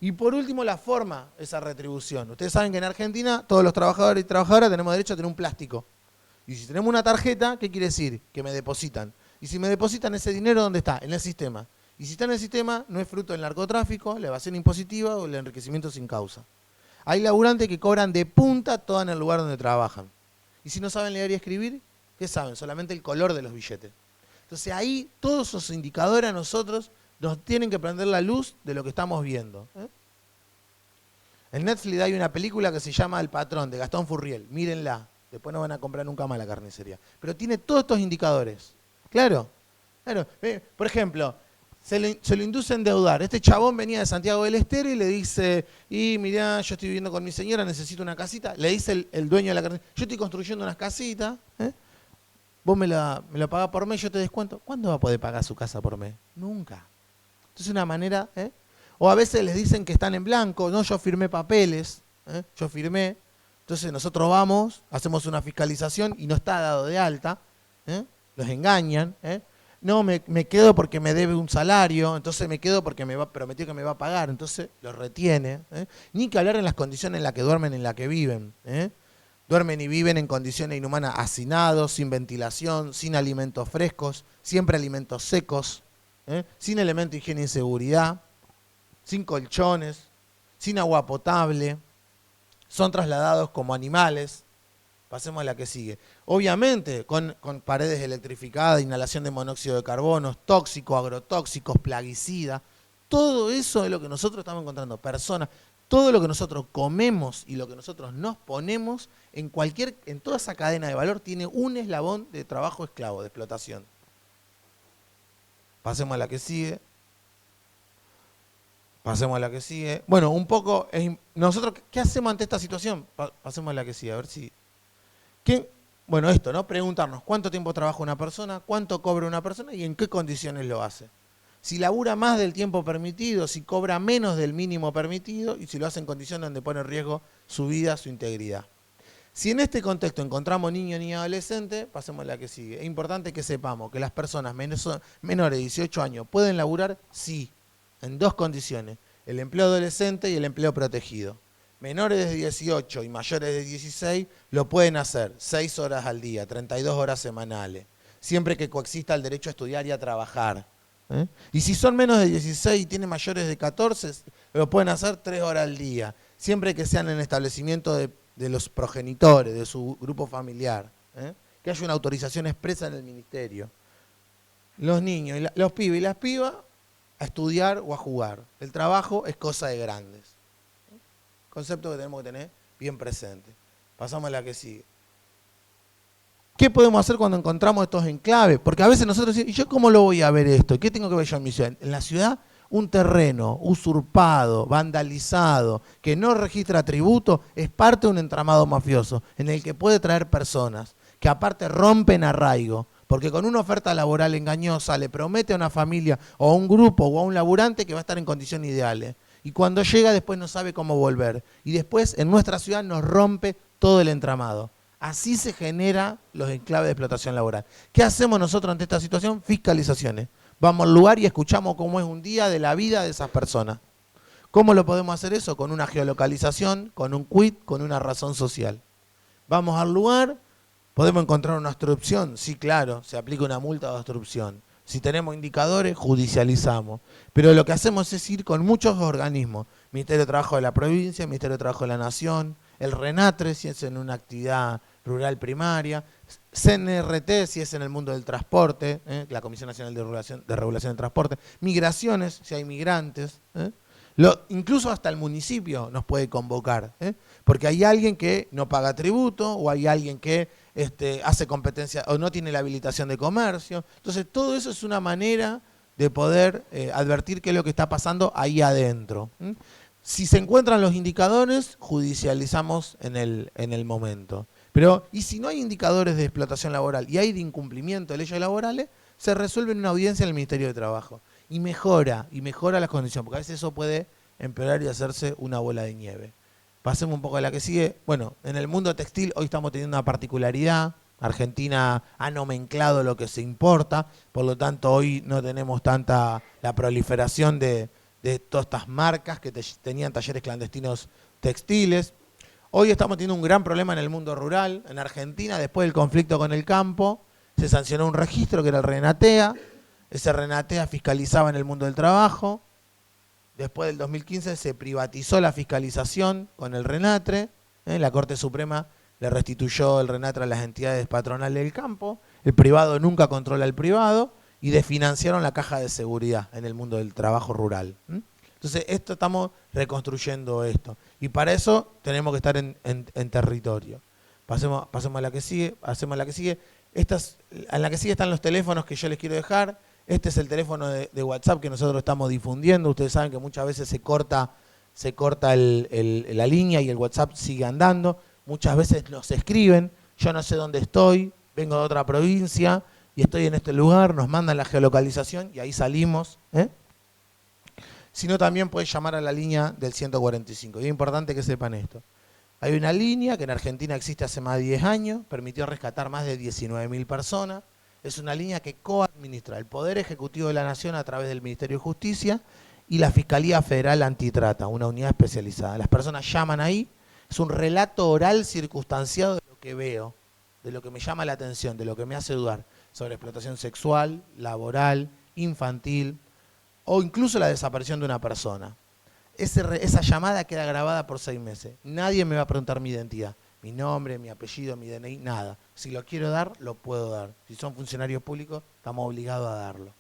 y por último la forma, esa retribución. Ustedes saben que en Argentina todos los trabajadores y trabajadoras tenemos derecho a tener un plástico. Y si tenemos una tarjeta, ¿qué quiere decir? Que me depositan. Y si me depositan ese dinero, ¿dónde está? En el sistema. Y si está en el sistema, no es fruto del narcotráfico, la evasión impositiva o el enriquecimiento sin causa. Hay laburantes que cobran de punta todo en el lugar donde trabajan. Y si no saben leer y escribir, ¿qué saben? Solamente el color de los billetes. Entonces ahí todos esos indicadores a nosotros nos tienen que prender la luz de lo que estamos viendo. En Netflix hay una película que se llama El Patrón, de Gastón Furriel. Mírenla. Después no van a comprar nunca más la carnicería. Pero tiene todos estos indicadores. Claro. Por ejemplo, se lo induce a endeudar. Este chabón venía de Santiago del Estero y le dice, mirá, yo estoy viviendo con mi señora, necesito una casita. Le dice el dueño de la carnicería, yo estoy construyendo unas casitas, vos me la pagás por mes, yo te descuento. ¿Cuándo va a poder pagar su casa por mes? Nunca. Entonces una manera, o a veces les dicen que están en blanco, no, yo firmé papeles, yo firmé, entonces nosotros vamos, hacemos una fiscalización y no está dado de alta, los engañan, no, me quedo porque me debe un salario, entonces me quedo porque prometió que me va a pagar, entonces los retiene, ni que hablar en las condiciones en las que duermen, en las que viven, duermen y viven en condiciones inhumanas, hacinados, sin ventilación, sin alimentos frescos, siempre alimentos secos, sin elemento de higiene y seguridad, sin colchones, sin agua potable, son trasladados como animales. Pasemos a la que sigue. Obviamente, con paredes electrificadas, inhalación de monóxido de carbono, tóxicos, agrotóxicos, plaguicidas, todo eso es lo que nosotros estamos encontrando. Personas, todo lo que nosotros comemos y lo que nosotros nos ponemos, en toda esa cadena de valor, tiene un eslabón de trabajo esclavo, de explotación. Pasemos a la que sigue. Pasemos a la que sigue. Bueno, un poco, nosotros, ¿qué hacemos ante esta situación? Pasemos a la que sigue, a ver si... Bueno, esto, ¿no? Preguntarnos cuánto tiempo trabaja una persona, cuánto cobra una persona y en qué condiciones lo hace. Si labura más del tiempo permitido, si cobra menos del mínimo permitido y si lo hace en condiciones donde pone en riesgo su vida, su integridad. Si en este contexto encontramos niño ni adolescente, pasemos a la que sigue. Es importante que sepamos que las personas menores de 18 años pueden laburar, sí, en dos condiciones, el empleo adolescente y el empleo protegido. Menores de 18 y mayores de 16 lo pueden hacer 6 horas al día, 32 horas semanales, siempre que coexista el derecho a estudiar y a trabajar. Y si son menos de 16 y tienen mayores de 14, lo pueden hacer 3 horas al día, siempre que sean en establecimiento de los progenitores, de su grupo familiar, que haya una autorización expresa en el ministerio. Los niños, los pibes y las pibas a estudiar o a jugar. El trabajo es cosa de grandes. Concepto que tenemos que tener bien presente. Pasamos a la que sigue. ¿Qué podemos hacer cuando encontramos estos enclaves? Porque a veces nosotros decimos, ¿y yo cómo lo voy a ver esto? ¿Qué tengo que ver yo en mi ciudad? En la ciudad, un terreno usurpado, vandalizado, que no registra tributo, es parte de un entramado mafioso, en el que puede traer personas, que aparte rompen arraigo, porque con una oferta laboral engañosa le promete a una familia o a un grupo o a un laburante que va a estar en condiciones ideales. Y cuando llega después no sabe cómo volver. Y después en nuestra ciudad nos rompe todo el entramado. Así se generan los enclaves de explotación laboral. ¿Qué hacemos nosotros ante esta situación? Fiscalizaciones. Vamos al lugar y escuchamos cómo es un día de la vida de esas personas. ¿Cómo lo podemos hacer eso? Con una geolocalización, con un quit, con una razón social. Vamos al lugar, podemos encontrar una obstrucción. Sí, claro, se aplica una multa de obstrucción. Si tenemos indicadores, judicializamos. Pero lo que hacemos es ir con muchos organismos. Ministerio de Trabajo de la provincia, Ministerio de Trabajo de la Nación, el RENATRE, si es en una actividad rural primaria, CNRT, si es en el mundo del transporte, la Comisión Nacional de Regulación del Transporte, migraciones, si hay migrantes, incluso hasta el municipio nos puede convocar, porque hay alguien que no paga tributo o hay alguien que hace competencia o no tiene la habilitación de comercio. Entonces todo eso es una manera de poder advertir qué es lo que está pasando ahí adentro. Si se encuentran los indicadores, judicializamos en el momento. Pero, ¿y si no hay indicadores de explotación laboral y hay de incumplimiento de leyes laborales? Se resuelve en una audiencia en el Ministerio de Trabajo. Y mejora las condiciones, porque a veces eso puede empeorar y hacerse una bola de nieve. Pasemos un poco a la que sigue. Bueno, en el mundo textil hoy estamos teniendo una particularidad. Argentina ha nomenclado lo que se importa, por lo tanto hoy no tenemos tanta la proliferación de todas estas marcas que tenían talleres clandestinos textiles. Hoy estamos teniendo un gran problema en el mundo rural. En Argentina, después del conflicto con el campo, se sancionó un registro que era el RENATEA. Ese RENATEA fiscalizaba en el mundo del trabajo. Después del 2015 se privatizó la fiscalización con el RENATRE. La Corte Suprema le restituyó el RENATRE a las entidades patronales del campo. El privado nunca controla al privado. Y desfinanciaron la caja de seguridad en el mundo del trabajo rural. Entonces, estamos reconstruyendo esto. Y para eso tenemos que estar en territorio. Pasemos a la que sigue. En la que sigue están los teléfonos que yo les quiero dejar. Este es el teléfono de WhatsApp que nosotros estamos difundiendo. Ustedes saben que muchas veces se corta la línea y el WhatsApp sigue andando. Muchas veces nos escriben. Yo no sé dónde estoy, vengo de otra provincia y estoy en este lugar, nos mandan la geolocalización y ahí salimos. Sino también puedes llamar a la línea del 145. Y es importante que sepan esto. Hay una línea que en Argentina existe hace más de 10 años, permitió rescatar más de 19.000 personas. Es una línea que coadministra el Poder Ejecutivo de la Nación a través del Ministerio de Justicia y la Fiscalía Federal Antitrata, una unidad especializada. Las personas llaman ahí, es un relato oral circunstanciado de lo que veo, de lo que me llama la atención, de lo que me hace dudar, sobre explotación sexual, laboral, infantil o incluso la desaparición de una persona. Esa llamada queda grabada por 6 meses. Nadie me va a preguntar mi identidad, mi nombre, mi apellido, mi DNI, nada. Si lo quiero dar, lo puedo dar. Si son funcionarios públicos, estamos obligados a darlo.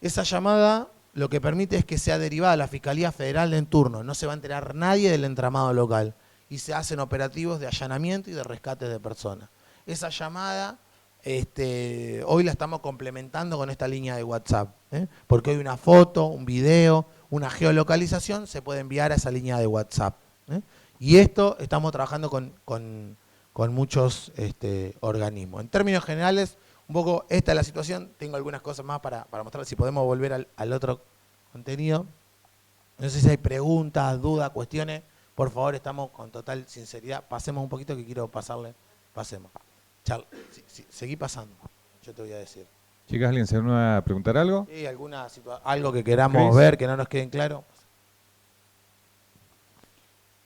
Esa llamada lo que permite es que sea derivada a la Fiscalía Federal en turno. No se va a enterar nadie del entramado local. Y se hacen operativos de allanamiento y de rescate de personas. Esa llamada hoy la estamos complementando con esta línea de WhatsApp, porque hoy una foto, un video, una geolocalización se puede enviar a esa línea de WhatsApp. Y esto estamos trabajando con muchos organismos. En términos generales, un poco esta es la situación. Tengo algunas cosas más para mostrar, si podemos volver al otro contenido. No sé si hay preguntas, dudas, cuestiones. Por favor, estamos con total sinceridad. Pasemos un poquito que quiero pasarle. Pasemos. Seguí pasando, yo te voy a decir. Chicas, ¿alguien se va a preguntar algo? Sí, algo que queramos ver, que no nos queden claro.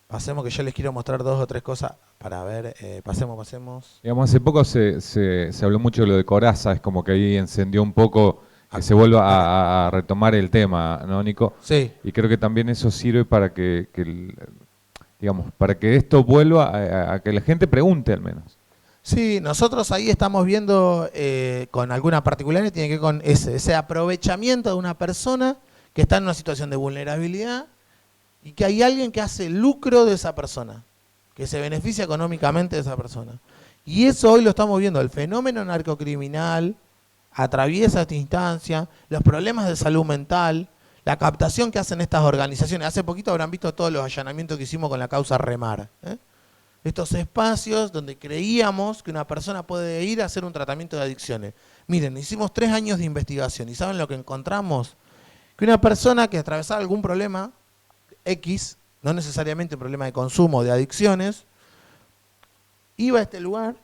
Pasemos, que yo les quiero mostrar 2 o 3 cosas para ver. Pasemos. Digamos, hace poco se habló mucho de lo de Corazza, es como que ahí encendió un poco, que se vuelva a retomar el tema, ¿no, Nico? Sí. Y creo que también eso sirve para para que esto vuelva a que la gente pregunte al menos. Sí, nosotros ahí estamos viendo con alguna particularidad, tiene que ver con ese aprovechamiento de una persona que está en una situación de vulnerabilidad y que hay alguien que hace lucro de esa persona, que se beneficia económicamente de esa persona. Y eso hoy lo estamos viendo, el fenómeno narcocriminal atraviesa esta instancia, los problemas de salud mental, la captación que hacen estas organizaciones. Hace poquito habrán visto todos los allanamientos que hicimos con la causa Remar. Estos espacios donde creíamos que una persona puede ir a hacer un tratamiento de adicciones. Miren, hicimos 3 años de investigación y ¿saben lo que encontramos? Que una persona que atravesaba algún problema X, no necesariamente un problema de consumo o de adicciones, iba a este lugar,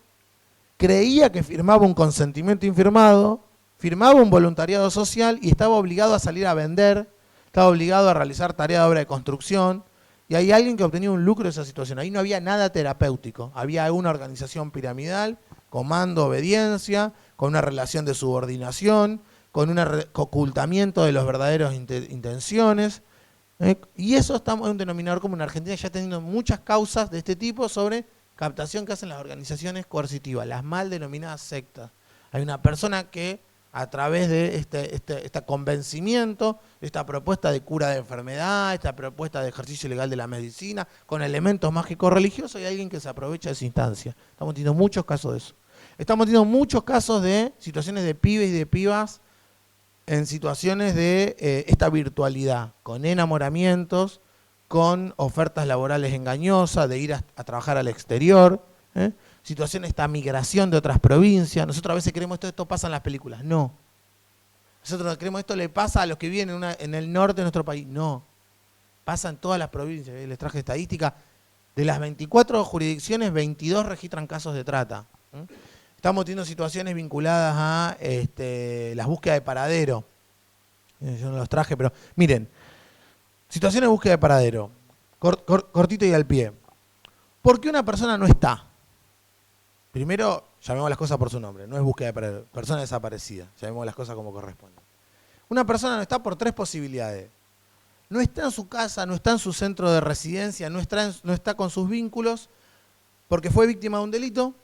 creía que firmaba un consentimiento infirmado, firmaba un voluntariado social y estaba obligado a salir a vender, estaba obligado a realizar tarea de obra de construcción, y hay alguien que obtenía un lucro de esa situación. Ahí no había nada terapéutico, había una organización piramidal, comando, obediencia, con una relación de subordinación, con un ocultamiento de las verdaderas intenciones. Y eso estamos en un denominador común. En Argentina ya teniendo muchas causas de este tipo sobre captación que hacen las organizaciones coercitivas, las mal denominadas sectas. Hay una persona que a través de este convencimiento, esta propuesta de cura de enfermedad, esta propuesta de ejercicio legal de la medicina, con elementos mágicos religiosos, hay alguien que se aprovecha de esa instancia. Estamos teniendo muchos casos de eso. Estamos teniendo muchos casos de situaciones de pibes y de pibas en situaciones de esta virtualidad, con enamoramientos, con ofertas laborales engañosas, de ir a trabajar al exterior, situaciones de esta migración de otras provincias. Nosotros a veces creemos esto pasa en las películas. No. Nosotros creemos esto le pasa a los que viven en el norte de nuestro país. No. Pasa en todas las provincias. Les traje estadística. De las 24 jurisdicciones, 22 registran casos de trata. Estamos teniendo situaciones vinculadas a las búsquedas de paradero. Yo no los traje, pero miren. Situaciones de búsqueda de paradero. Cortito y al pie. ¿Por qué una persona no está? Primero, llamemos las cosas por su nombre. No es búsqueda de paradero. Persona desaparecida. Llamemos las cosas como corresponde. Una persona no está por 3 posibilidades. No está en su casa, no está en su centro de residencia, no está con sus vínculos, porque fue víctima de un delito,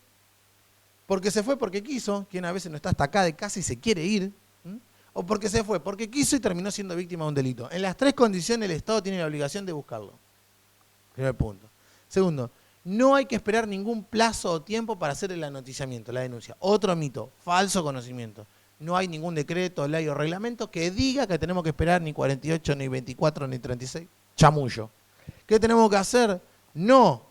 porque se fue porque quiso, quien a veces no está hasta acá de casa y se quiere ir, o porque se fue porque quiso y terminó siendo víctima de un delito. En las 3 condiciones el Estado tiene la obligación de buscarlo. Primer punto. Segundo, no hay que esperar ningún plazo o tiempo para hacer el anoticiamiento, la denuncia. Otro mito, falso conocimiento. No hay ningún decreto, ley o reglamento que diga que tenemos que esperar ni 48, ni 24, ni 36. Chamullo. ¿Qué tenemos que hacer? No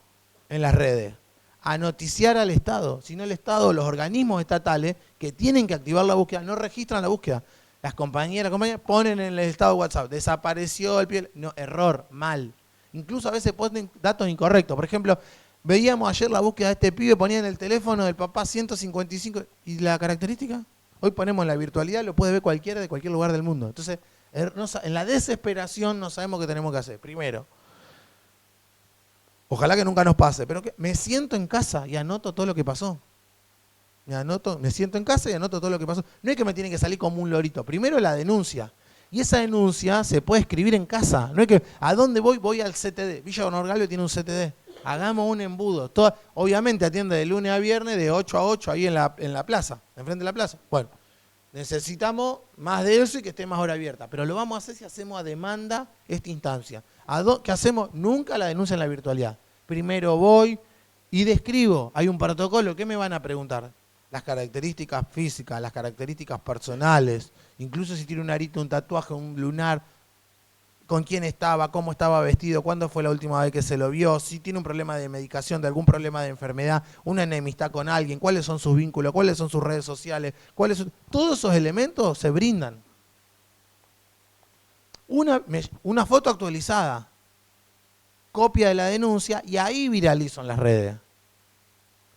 en las redes. A noticiar al Estado. Si no el Estado, los organismos estatales que tienen que activar la búsqueda, no registran la búsqueda. Las compañeras ponen en el estado de WhatsApp, desapareció el piel. No, error, mal. Incluso a veces ponen datos incorrectos. Por ejemplo, veíamos ayer la búsqueda de este pibe, ponía en el teléfono del papá 155. ¿Y la característica? Hoy ponemos la virtualidad, lo puede ver cualquiera de cualquier lugar del mundo. Entonces, en la desesperación no sabemos qué tenemos que hacer. Primero, ojalá que nunca nos pase, pero me siento en casa y anoto todo lo que pasó. Me siento en casa y anoto todo lo que pasó. No es que me tiene que salir como un lorito. Primero la denuncia. Y esa denuncia se puede escribir en casa. No es que, ¿a dónde voy? Voy al CTD. Villa Gobernador Galvez tiene un CTD. Hagamos un embudo. Obviamente atiende de lunes a viernes de 8 a 8 ahí en la plaza, enfrente de la plaza. Bueno, necesitamos más de eso y que esté más hora abierta. Pero lo vamos a hacer si hacemos a demanda esta instancia. ¿Qué hacemos? Nunca la denuncia en la virtualidad. Primero voy y describo. Hay un protocolo. ¿Qué me van a preguntar? Las características físicas, las características personales, incluso si tiene un arito, un tatuaje, un lunar, con quién estaba, cómo estaba vestido, cuándo fue la última vez que se lo vio, si tiene un problema de medicación, de algún problema de enfermedad, una enemistad con alguien, cuáles son sus vínculos, cuáles son sus redes sociales, todos esos elementos se brindan. Una foto actualizada, copia de la denuncia y ahí viralizo en las redes.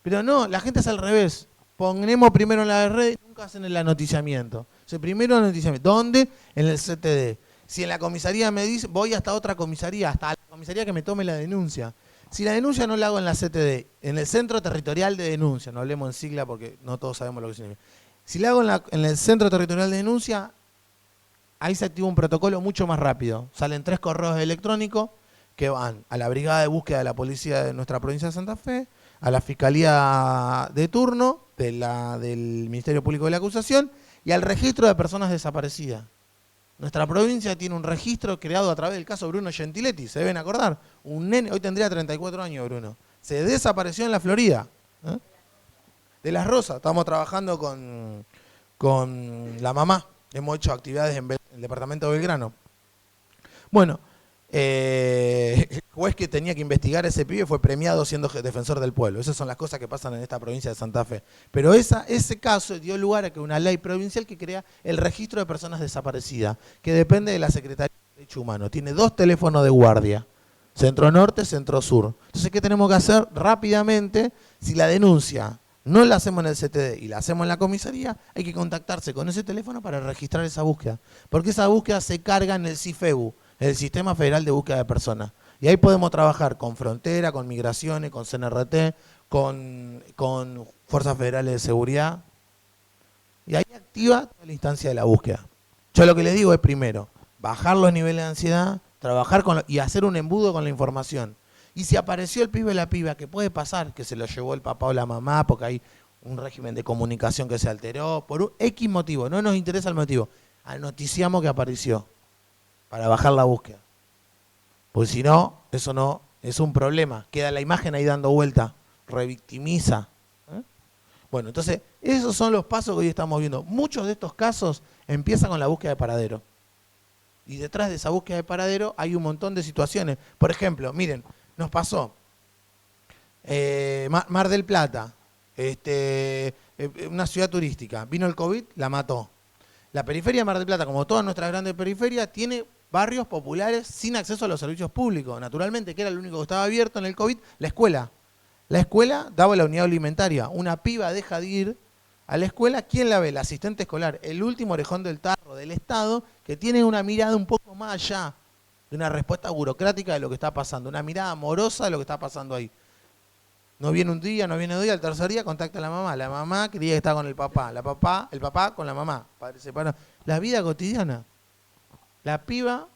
Pero no, la gente es al revés. Ponemos primero en la red y nunca hacen el anoticiamiento. O sea, primero el anoticiamiento. ¿Dónde? En el CTD. Si en la comisaría me dice, voy hasta otra comisaría, hasta la comisaría que me tome la denuncia. Si la denuncia no la hago en la CTD, en el Centro Territorial de Denuncia, no hablemos en sigla porque no todos sabemos lo que significa. Si la hago en el Centro Territorial de Denuncia, ahí se activa un protocolo mucho más rápido. Salen 3 correos electrónicos que van a la brigada de búsqueda de la policía de nuestra provincia de Santa Fe, a la Fiscalía de turno del Ministerio Público de la Acusación y al registro de personas desaparecidas. Nuestra provincia tiene un registro creado a través del caso Bruno Gentiletti, se deben acordar. Un nene, hoy tendría 34 años Bruno, se desapareció en la Florida. De Las Rosas, estamos trabajando con la mamá, hemos hecho actividades en el departamento de Belgrano. Bueno, el juez que tenía que investigar a ese pibe fue premiado siendo defensor del pueblo. Esas son las cosas que pasan en esta provincia de Santa Fe. Pero ese caso dio lugar a que una ley provincial que crea el registro de personas desaparecidas, que depende de la Secretaría de Derechos Humanos. Tiene 2 teléfonos de guardia, Centro Norte, Centro Sur. Entonces, ¿qué tenemos que hacer rápidamente? Si la denuncia no la hacemos en el CTD y la hacemos en la comisaría, hay que contactarse con ese teléfono para registrar esa búsqueda. Porque esa búsqueda se carga en el CIFEBU, el Sistema Federal de Búsqueda de Personas. Y ahí podemos trabajar con Frontera, con Migraciones, con CNRT, con Fuerzas Federales de Seguridad. Y ahí activa toda la instancia de la búsqueda. Yo lo que les digo es, primero, bajar los niveles de ansiedad, trabajar y hacer un embudo con la información. Y si apareció el pibe o la piba, que puede pasar, que se lo llevó el papá o la mamá, porque hay un régimen de comunicación que se alteró, por un X motivo, no nos interesa el motivo, noticiamos que apareció, para bajar la búsqueda. Porque si no, eso no es un problema. Queda la imagen ahí dando vuelta, revictimiza. Bueno, entonces, esos son los pasos que hoy estamos viendo. Muchos de estos casos empiezan con la búsqueda de paradero. Y detrás de esa búsqueda de paradero hay un montón de situaciones. Por ejemplo, miren, nos pasó Mar del Plata, una ciudad turística. Vino el COVID, la mató. La periferia de Mar del Plata, como todas nuestras grandes periferias, tiene barrios populares sin acceso a los servicios públicos. Naturalmente, que era el único que estaba abierto en el COVID, la escuela. La escuela daba la unidad alimentaria. Una piba deja de ir a la escuela. ¿Quién la ve? El asistente escolar, el último orejón del tarro del Estado, que tiene una mirada un poco más allá de una respuesta burocrática de lo que está pasando, una mirada amorosa de lo que está pasando ahí. No viene un día, no viene 2 días, al tercer día contacta a la mamá. La mamá quería que estaba con el papá, el papá con la mamá, padre separado. La vida cotidiana. La piba,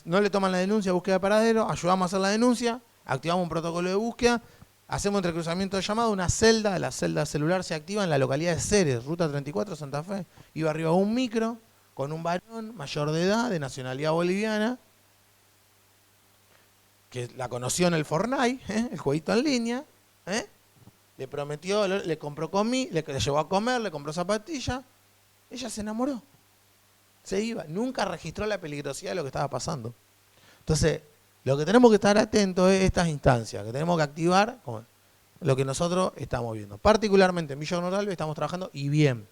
no le toman la denuncia, búsqueda de paradero, ayudamos a hacer la denuncia, activamos un protocolo de búsqueda, hacemos entrecruzamiento de llamado, una celda, la celda celular se activa en la localidad de Ceres, ruta 34, Santa Fe. Iba arriba un micro con un varón mayor de edad, de nacionalidad boliviana, que la conoció en el Fortnite, el jueguito en línea, le prometió, le compró comida, le llevó a comer, le compró zapatillas, ella se enamoró, se iba, nunca registró la peligrosidad de lo que estaba pasando. Entonces, lo que tenemos que estar atentos es estas instancias, que tenemos que activar lo que nosotros estamos viendo. Particularmente en Villa Norte estamos trabajando y bien,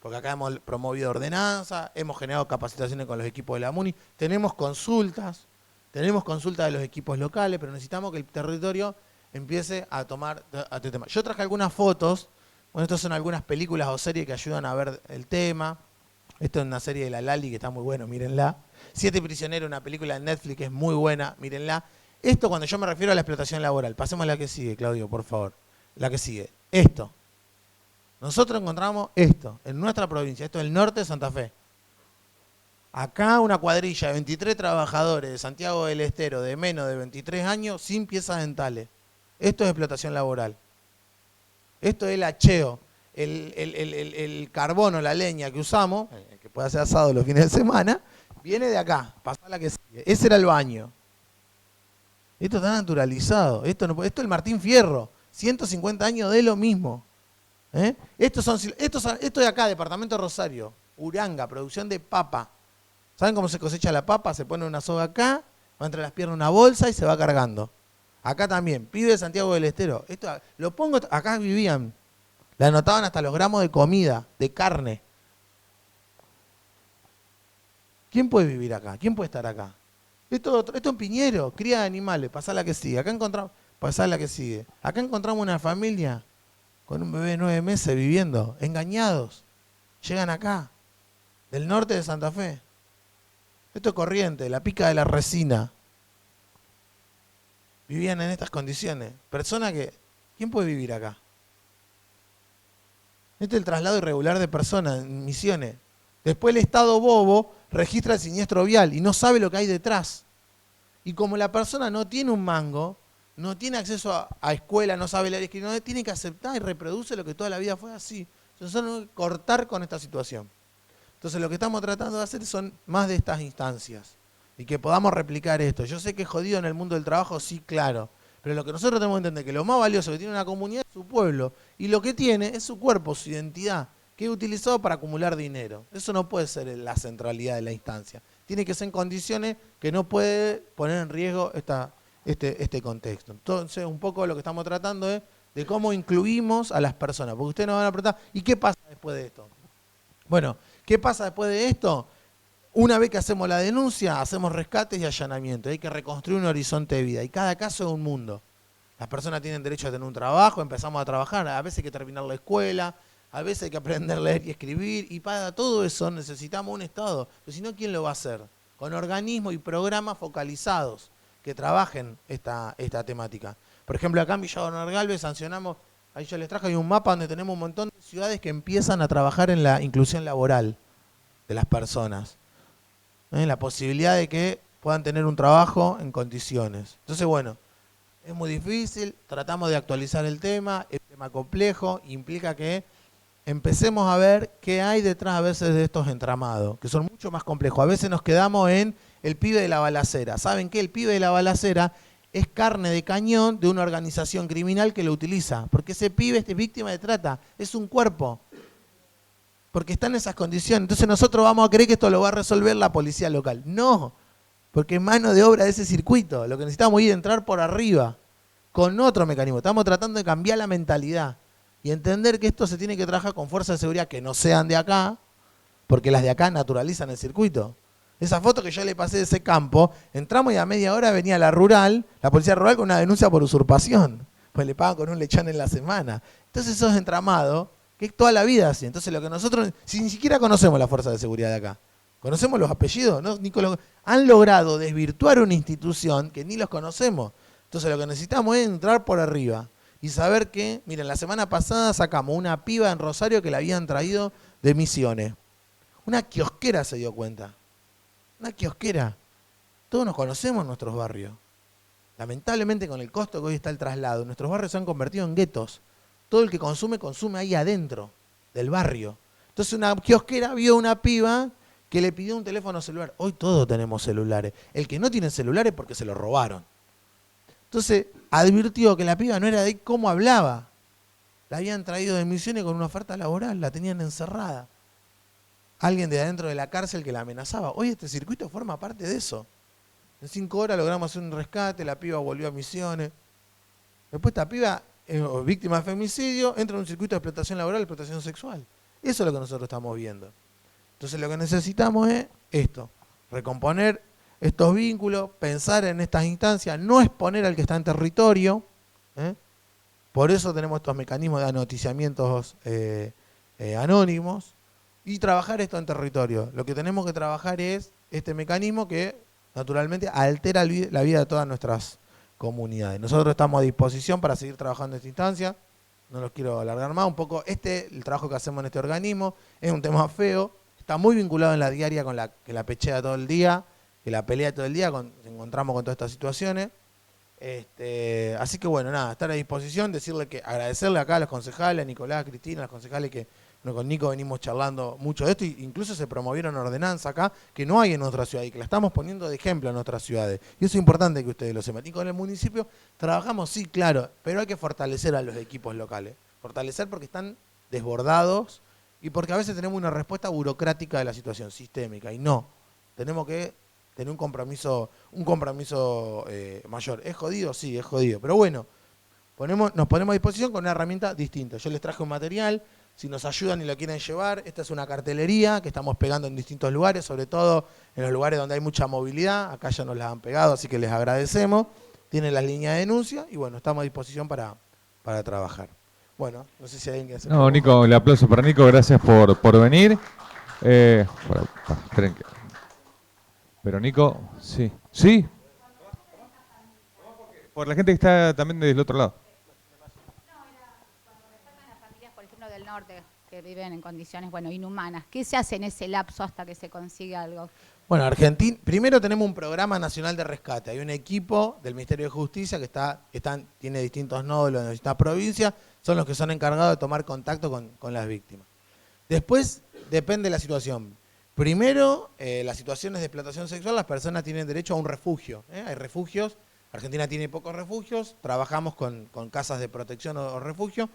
porque acá hemos promovido ordenanza, hemos generado capacitaciones con los equipos de la MUNI, tenemos consultas de los equipos locales, pero necesitamos que el territorio empiece a tomar este tema. Yo traje algunas fotos, bueno, estas son algunas películas o series que ayudan a ver el tema. Esto es una serie de la Lali que está muy bueno, mírenla. 7 prisioneros, una película de Netflix que es muy buena, mírenla. Esto cuando yo me refiero a la explotación laboral. Pasemos a la que sigue, Claudio, por favor. La que sigue. Esto. Nosotros encontramos esto en nuestra provincia. Esto es el norte de Santa Fe. Acá una cuadrilla de 23 trabajadores de Santiago del Estero de menos de 23 años sin piezas dentales. Esto es explotación laboral. Esto es el hacheo. El carbono, la leña que usamos, que puede hacer asado los fines de semana, viene de acá, pasá a la que sigue. Ese era el baño. Esto está naturalizado. Esto es el Martín Fierro. 150 años de lo mismo. Esto de acá, departamento de Rosario. Uranga, producción de papa. ¿Saben cómo se cosecha la papa? Se pone una soga acá, va entre las piernas una bolsa y se va cargando. Acá también, pibe de Santiago del Estero. Esto lo pongo, acá vivían. Le anotaban hasta los gramos de comida, de carne. ¿Quién puede vivir acá? ¿Quién puede estar acá? Esto en Piñero, cría de animales, pasá la que sigue. Pasá la que sigue. Acá encontramos una familia con un bebé de 9 meses viviendo, engañados. Llegan acá, del norte de Santa Fe. Esto es Corrientes, la pica de la resina. Vivían en estas condiciones. Personas que, ¿quién puede vivir acá? Este es el traslado irregular de personas en Misiones. Después el Estado bobo registra el siniestro vial y no sabe lo que hay detrás. Y como la persona no tiene un mango, no tiene acceso a escuela, no sabe leer y escribir, no, tiene que aceptar y reproduce lo que toda la vida fue así. Entonces nosotros tenemos que cortar con esta situación. Entonces lo que estamos tratando de hacer son más de estas instancias y que podamos replicar esto. Yo sé que es jodido en el mundo del trabajo, sí, claro, pero lo que nosotros tenemos que entender es que lo más valioso que tiene una comunidad es su pueblo y lo que tiene es su cuerpo, su identidad, que es utilizado para acumular dinero. Eso no puede ser la centralidad de la instancia. Tiene que ser en condiciones que no puede poner en riesgo este contexto. Entonces, un poco lo que estamos tratando es de cómo incluimos a las personas. Porque ustedes nos van a preguntar, ¿y qué pasa después de esto? Bueno, ¿qué pasa después de esto? Una vez que hacemos la denuncia, hacemos rescates y allanamientos. Hay que reconstruir un horizonte de vida. Y cada caso es un mundo. Las personas tienen derecho a tener un trabajo, empezamos a trabajar, a veces hay que terminar la escuela, a veces hay que aprender a leer y escribir, y para todo eso necesitamos un Estado. Pero si no, ¿quién lo va a hacer? Con organismos y programas focalizados que trabajen esta temática. Por ejemplo, acá en Villa Gobernador Galvez sancionamos, ahí yo les traje, hay un mapa donde tenemos un montón de ciudades que empiezan a trabajar en la inclusión laboral de las personas. La posibilidad de que puedan tener un trabajo en condiciones. Entonces, bueno, es muy difícil, tratamos de actualizar el tema, es un tema complejo, implica que empecemos a ver qué hay detrás a veces de estos entramados, que son mucho más complejos. A veces nos quedamos en el pibe de la balacera. ¿Saben qué? El pibe de la balacera es carne de cañón de una organización criminal que lo utiliza, porque ese pibe es víctima de trata, es un cuerpo, porque está en esas condiciones. Entonces nosotros vamos a creer que esto lo va a resolver la policía local. No, porque es mano de obra de ese circuito. Lo que necesitamos es entrar por arriba, con otro mecanismo. Estamos tratando de cambiar la mentalidad y entender que esto se tiene que trabajar con fuerzas de seguridad que no sean de acá, porque las de acá naturalizan el circuito. Esa foto que yo le pasé de ese campo, entramos y a media hora venía la policía rural con una denuncia por usurpación, pues le pagan con un lechón en la semana. Entonces eso es entramado, que es toda la vida así. Entonces lo que nosotros, si ni siquiera conocemos las fuerzas de seguridad de acá, conocemos los apellidos, ¿no? Han logrado desvirtuar una institución que ni los conocemos. Entonces lo que necesitamos es entrar por arriba y saber que, miren, la semana pasada sacamos una piba en Rosario que la habían traído de Misiones. Una kiosquera se dio cuenta. Una kiosquera. Todos nos conocemos en nuestros barrios. Lamentablemente con el costo que hoy está el traslado, nuestros barrios se han convertido en guetos. Todo el que consume, consume ahí adentro del barrio. Entonces una kiosquera vio una piba que le pidió un teléfono celular. Hoy todos tenemos celulares. El que no tiene celulares es porque se lo robaron. Entonces advirtió que la piba no era de cómo hablaba. La habían traído de Misiones con una oferta laboral, la tenían encerrada. Alguien de adentro de la cárcel que la amenazaba. Hoy este circuito forma parte de eso. En 5 horas logramos hacer un rescate, la piba volvió a Misiones. Después esta piba, víctima de femicidio, entra en un circuito de explotación laboral, explotación sexual. Eso es lo que nosotros estamos viendo. Entonces lo que necesitamos es esto, recomponer estos vínculos, pensar en estas instancias, no exponer al que está en territorio. Por eso tenemos estos mecanismos de anoticiamientos anónimos y trabajar esto en territorio. Lo que tenemos que trabajar es este mecanismo que naturalmente altera la vida de todas nuestras comunidades. Nosotros estamos a disposición para seguir trabajando en esta instancia. No los quiero alargar más. Un poco el trabajo que hacemos en este organismo es un tema feo. Está muy vinculado en la diaria con la que la pechea todo el día, que la pelea todo el día, nos encontramos con todas estas situaciones. Así que bueno, nada, estar a disposición, agradecerle acá a los concejales, a Nicolás, a Cristina, a los concejales que con Nico venimos charlando mucho de esto, e incluso se promovieron ordenanzas acá que no hay en nuestra ciudad y que la estamos poniendo de ejemplo en otras ciudades. Y eso es importante que ustedes lo sepan. Y con el municipio trabajamos, sí, claro, pero hay que fortalecer a los equipos locales. Fortalecer porque están desbordados y porque a veces tenemos una respuesta burocrática de la situación, sistémica, y no. Tenemos que tener un compromiso mayor. ¿Es jodido? Sí, es jodido. Pero bueno, nos ponemos a disposición con una herramienta distinta. Yo les traje un material, si nos ayudan y lo quieren llevar, esta es una cartelería que estamos pegando en distintos lugares, sobre todo en los lugares donde hay mucha movilidad. Acá ya nos la han pegado, así que les agradecemos. Tienen las líneas de denuncia y bueno, estamos a disposición para trabajar. Bueno, no sé si hay alguien que hace. No, Nico, el aplauso para Nico, gracias por venir. Esperen que... Pero Nico, sí. ¿Sí? Por la gente que está también del otro lado. No, era cuando rescatan las familias, por ejemplo, del norte, que que viven en condiciones, bueno, inhumanas. ¿Qué se hace en ese lapso hasta que se consigue algo? Bueno, Argentina, primero tenemos un programa nacional de rescate. Hay un equipo del Ministerio de Justicia que tiene distintos nódulos en distintas provincias, son los que son encargados de tomar contacto con las víctimas. Después depende de la situación. Primero, las situaciones de explotación sexual, las personas tienen derecho a un refugio. Hay refugios, Argentina tiene pocos refugios, trabajamos con casas de protección o refugio.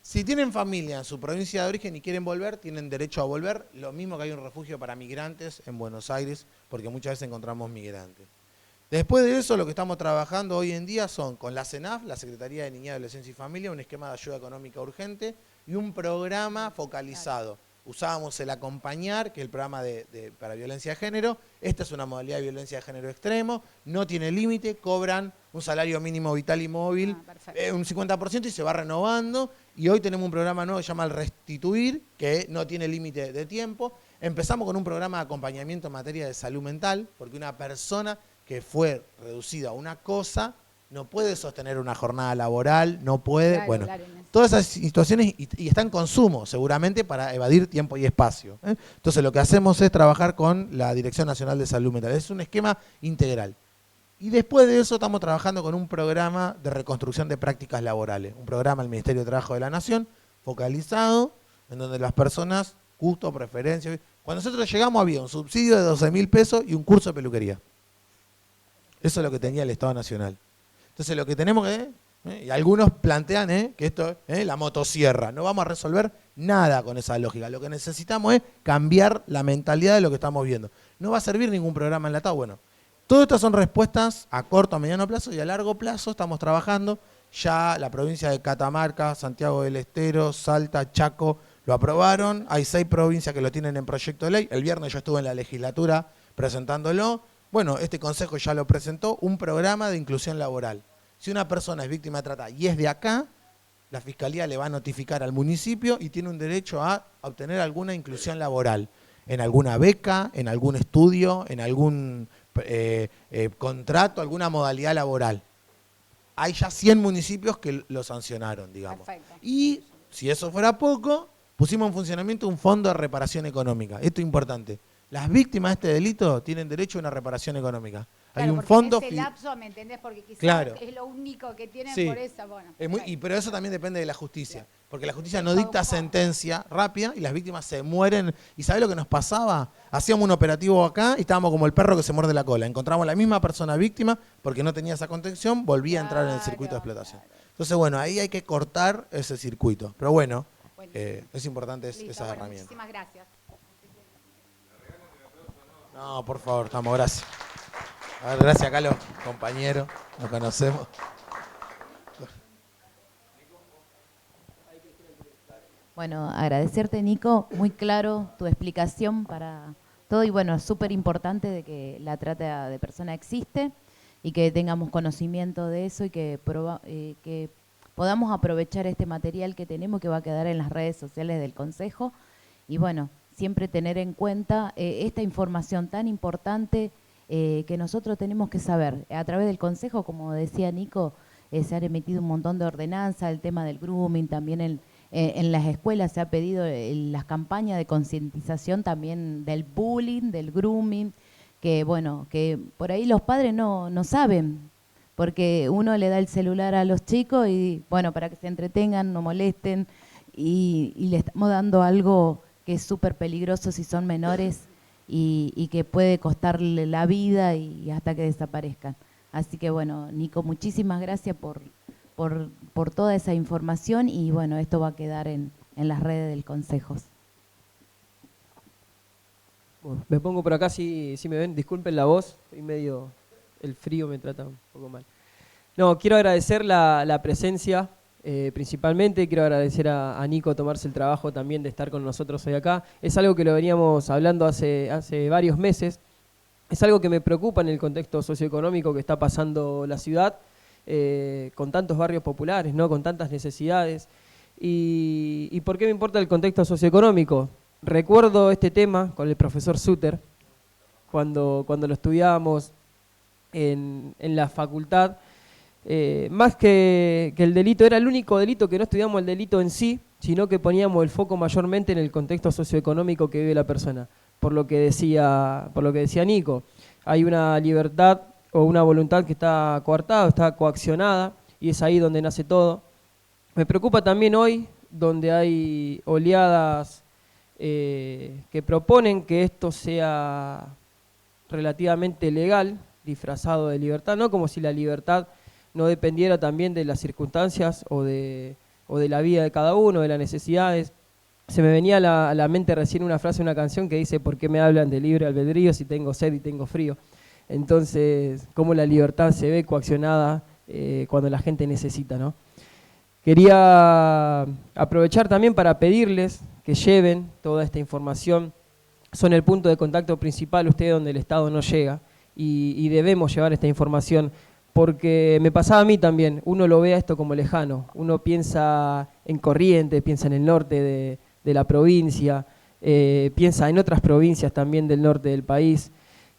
Si tienen familia en su provincia de origen y quieren volver, tienen derecho a volver. Lo mismo que hay un refugio para migrantes en Buenos Aires, porque muchas veces encontramos migrantes. Después de eso, lo que estamos trabajando hoy en día son con la CENAF, la Secretaría de Niñez, Adolescencia y Familia, un esquema de ayuda económica urgente y un programa focalizado. Usábamos el Acompañar, que es el programa para violencia de género. Esta es una modalidad de violencia de género extremo, no tiene límite, cobran un salario mínimo vital y móvil, un 50% y se va renovando. Y hoy tenemos un programa nuevo que se llama el Restituir, que no tiene límite de tiempo. Empezamos con un programa de acompañamiento en materia de salud mental, porque una persona que fue reducida a una cosa no puede sostener una jornada laboral, no puede, Claro, bueno, claro, todas esas situaciones y está en consumo, seguramente para evadir tiempo y espacio. Entonces lo que hacemos es trabajar con la Dirección Nacional de Salud Mental. Es un esquema integral. Y después de eso estamos trabajando con un programa de reconstrucción de prácticas laborales, un programa del Ministerio de Trabajo de la Nación, focalizado, en donde las personas, gusto, preferencia. Cuando nosotros llegamos había un subsidio de 12.000 pesos y un curso de peluquería. Eso es lo que tenía el Estado Nacional. Entonces lo que tenemos que, y algunos plantean que esto es la motosierra, no vamos a resolver nada con esa lógica. Lo que necesitamos es cambiar la mentalidad de lo que estamos viendo. No va a servir ningún programa enlatado. Bueno, todas estas son respuestas a corto, a mediano plazo y a largo plazo estamos trabajando. Ya la provincia de Catamarca, Santiago del Estero, Salta, Chaco lo aprobaron. Hay 6 provincias que lo tienen en proyecto de ley. El viernes yo estuve en la legislatura presentándolo. Bueno, este consejo ya lo presentó, un programa de inclusión laboral. Si una persona es víctima de trata y es de acá, la Fiscalía le va a notificar al municipio y tiene un derecho a obtener alguna inclusión laboral, en alguna beca, en algún estudio, en algún contrato, alguna modalidad laboral. Hay ya 100 municipios que lo sancionaron, digamos. Perfecto. Y si eso fuera poco, pusimos en funcionamiento un fondo de reparación económica. Esto es importante. Las víctimas de este delito tienen derecho a una reparación económica. Claro, hay un porque fondo. En ese lapso, ¿me entendés? Porque quizás claro. Es lo único que tienen Sí. por eso. Bueno, Pero eso también depende de la justicia. Claro. Porque la justicia no dicta sentencia rápida y las víctimas se mueren. ¿Y sabés lo que nos pasaba? Hacíamos un operativo acá y estábamos como el perro que se muerde la cola. Encontramos la misma persona víctima porque no tenía esa contención, volvía a entrar en el circuito de explotación. Claro. Entonces, bueno, ahí hay que cortar ese circuito. Pero bueno, Buenísimo. es importante Listo, esa bueno, herramienta. muchísimas gracias. No, por favor, estamos, gracias. A ver, gracias, Calo, compañero, nos conocemos. Bueno, agradecerte, Nico, muy claro tu explicación para todo y bueno, es súper importante de que la trata de personas existe y que tengamos conocimiento de eso y que podamos aprovechar este material que tenemos que va a quedar en las redes sociales del Consejo y bueno, siempre tener en cuenta esta información tan importante que nosotros tenemos que saber. A través del Consejo, como decía Nico, se han emitido un montón de ordenanzas, el tema del grooming, también en las escuelas se ha pedido las campañas de concientización también del bullying, del grooming, que bueno, que por ahí los padres no saben, porque uno le da el celular a los chicos y bueno, para que se entretengan, no molesten, y le estamos dando algo que es súper peligroso si son menores y que puede costarle la vida y hasta que desaparezcan. Así que bueno, Nico, muchísimas gracias por toda esa información y bueno, esto va a quedar en las redes del Consejo. Bueno, me pongo por acá si me ven, disculpen la voz, estoy medio, el frío me trata un poco mal. No, quiero agradecer la presencia, principalmente quiero agradecer a Nico tomarse el trabajo también de estar con nosotros hoy acá. Es algo que lo veníamos hablando hace varios meses, es algo que me preocupa en el contexto socioeconómico que está pasando la ciudad, con tantos barrios populares, ¿no? Con tantas necesidades. ¿Y por qué me importa el contexto socioeconómico? Recuerdo este tema con el profesor Suter, cuando lo estudiábamos en la facultad. Más que el delito, era el único delito que no estudiamos el delito en sí, sino que poníamos el foco mayormente en el contexto socioeconómico que vive la persona. Por lo que decía Nico, hay una libertad o una voluntad que está coartada, está coaccionada, y es ahí donde nace todo. Me preocupa también hoy, donde hay oleadas que proponen que esto sea relativamente legal, disfrazado de libertad, no como si la libertad no dependiera también de las circunstancias o de la vida de cada uno, de las necesidades. Se me venía a la mente recién una frase de una canción que dice: ¿por qué me hablan de libre albedrío si tengo sed y tengo frío? Entonces, cómo la libertad se ve coaccionada cuando la gente necesita, ¿no? Quería aprovechar también para pedirles que lleven toda esta información. Son el punto de contacto principal, ustedes, donde el Estado no llega, y debemos llevar esta información, porque me pasaba a mí también. Uno lo ve a esto como lejano, uno piensa en Corrientes, piensa en el norte de la provincia, piensa en otras provincias también del norte del país,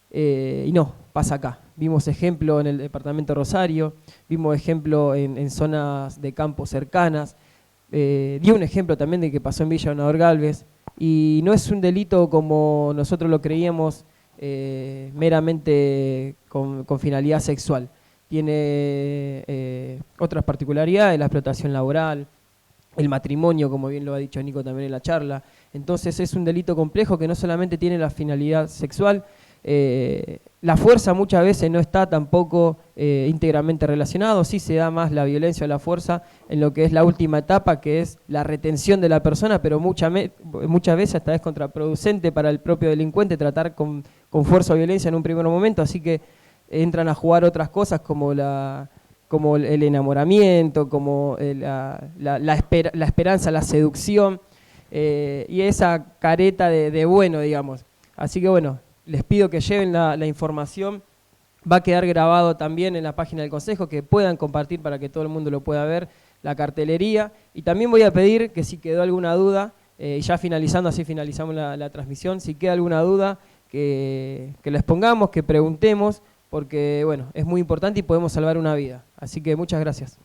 y no, pasa acá. Vimos ejemplo en el departamento de Rosario, vimos ejemplo en zonas de campo cercanas, di un ejemplo también de que pasó en Villa Gobernador Galvez, y no es un delito como nosotros lo creíamos, meramente con finalidad sexual. Tiene otras particularidades, la explotación laboral, el matrimonio, como bien lo ha dicho Nico también en la charla. Entonces es un delito complejo que no solamente tiene la finalidad sexual. La fuerza muchas veces no está tampoco íntegramente relacionado, sí se da más la violencia o la fuerza en lo que es la última etapa, que es la retención de la persona, pero muchas veces hasta es contraproducente para el propio delincuente tratar con fuerza o violencia en un primer momento, así que entran a jugar otras cosas como el enamoramiento, como la esperanza, la seducción, y esa careta de bueno, digamos. Así que bueno, les pido que lleven la información. Va a quedar grabado también en la página del Consejo, que puedan compartir para que todo el mundo lo pueda ver, la cartelería. Y también voy a pedir que si quedó alguna duda, ya finalizando, así finalizamos la transmisión, si queda alguna duda, que les pongamos, que preguntemos, porque bueno, es muy importante y podemos salvar una vida. Así que muchas gracias.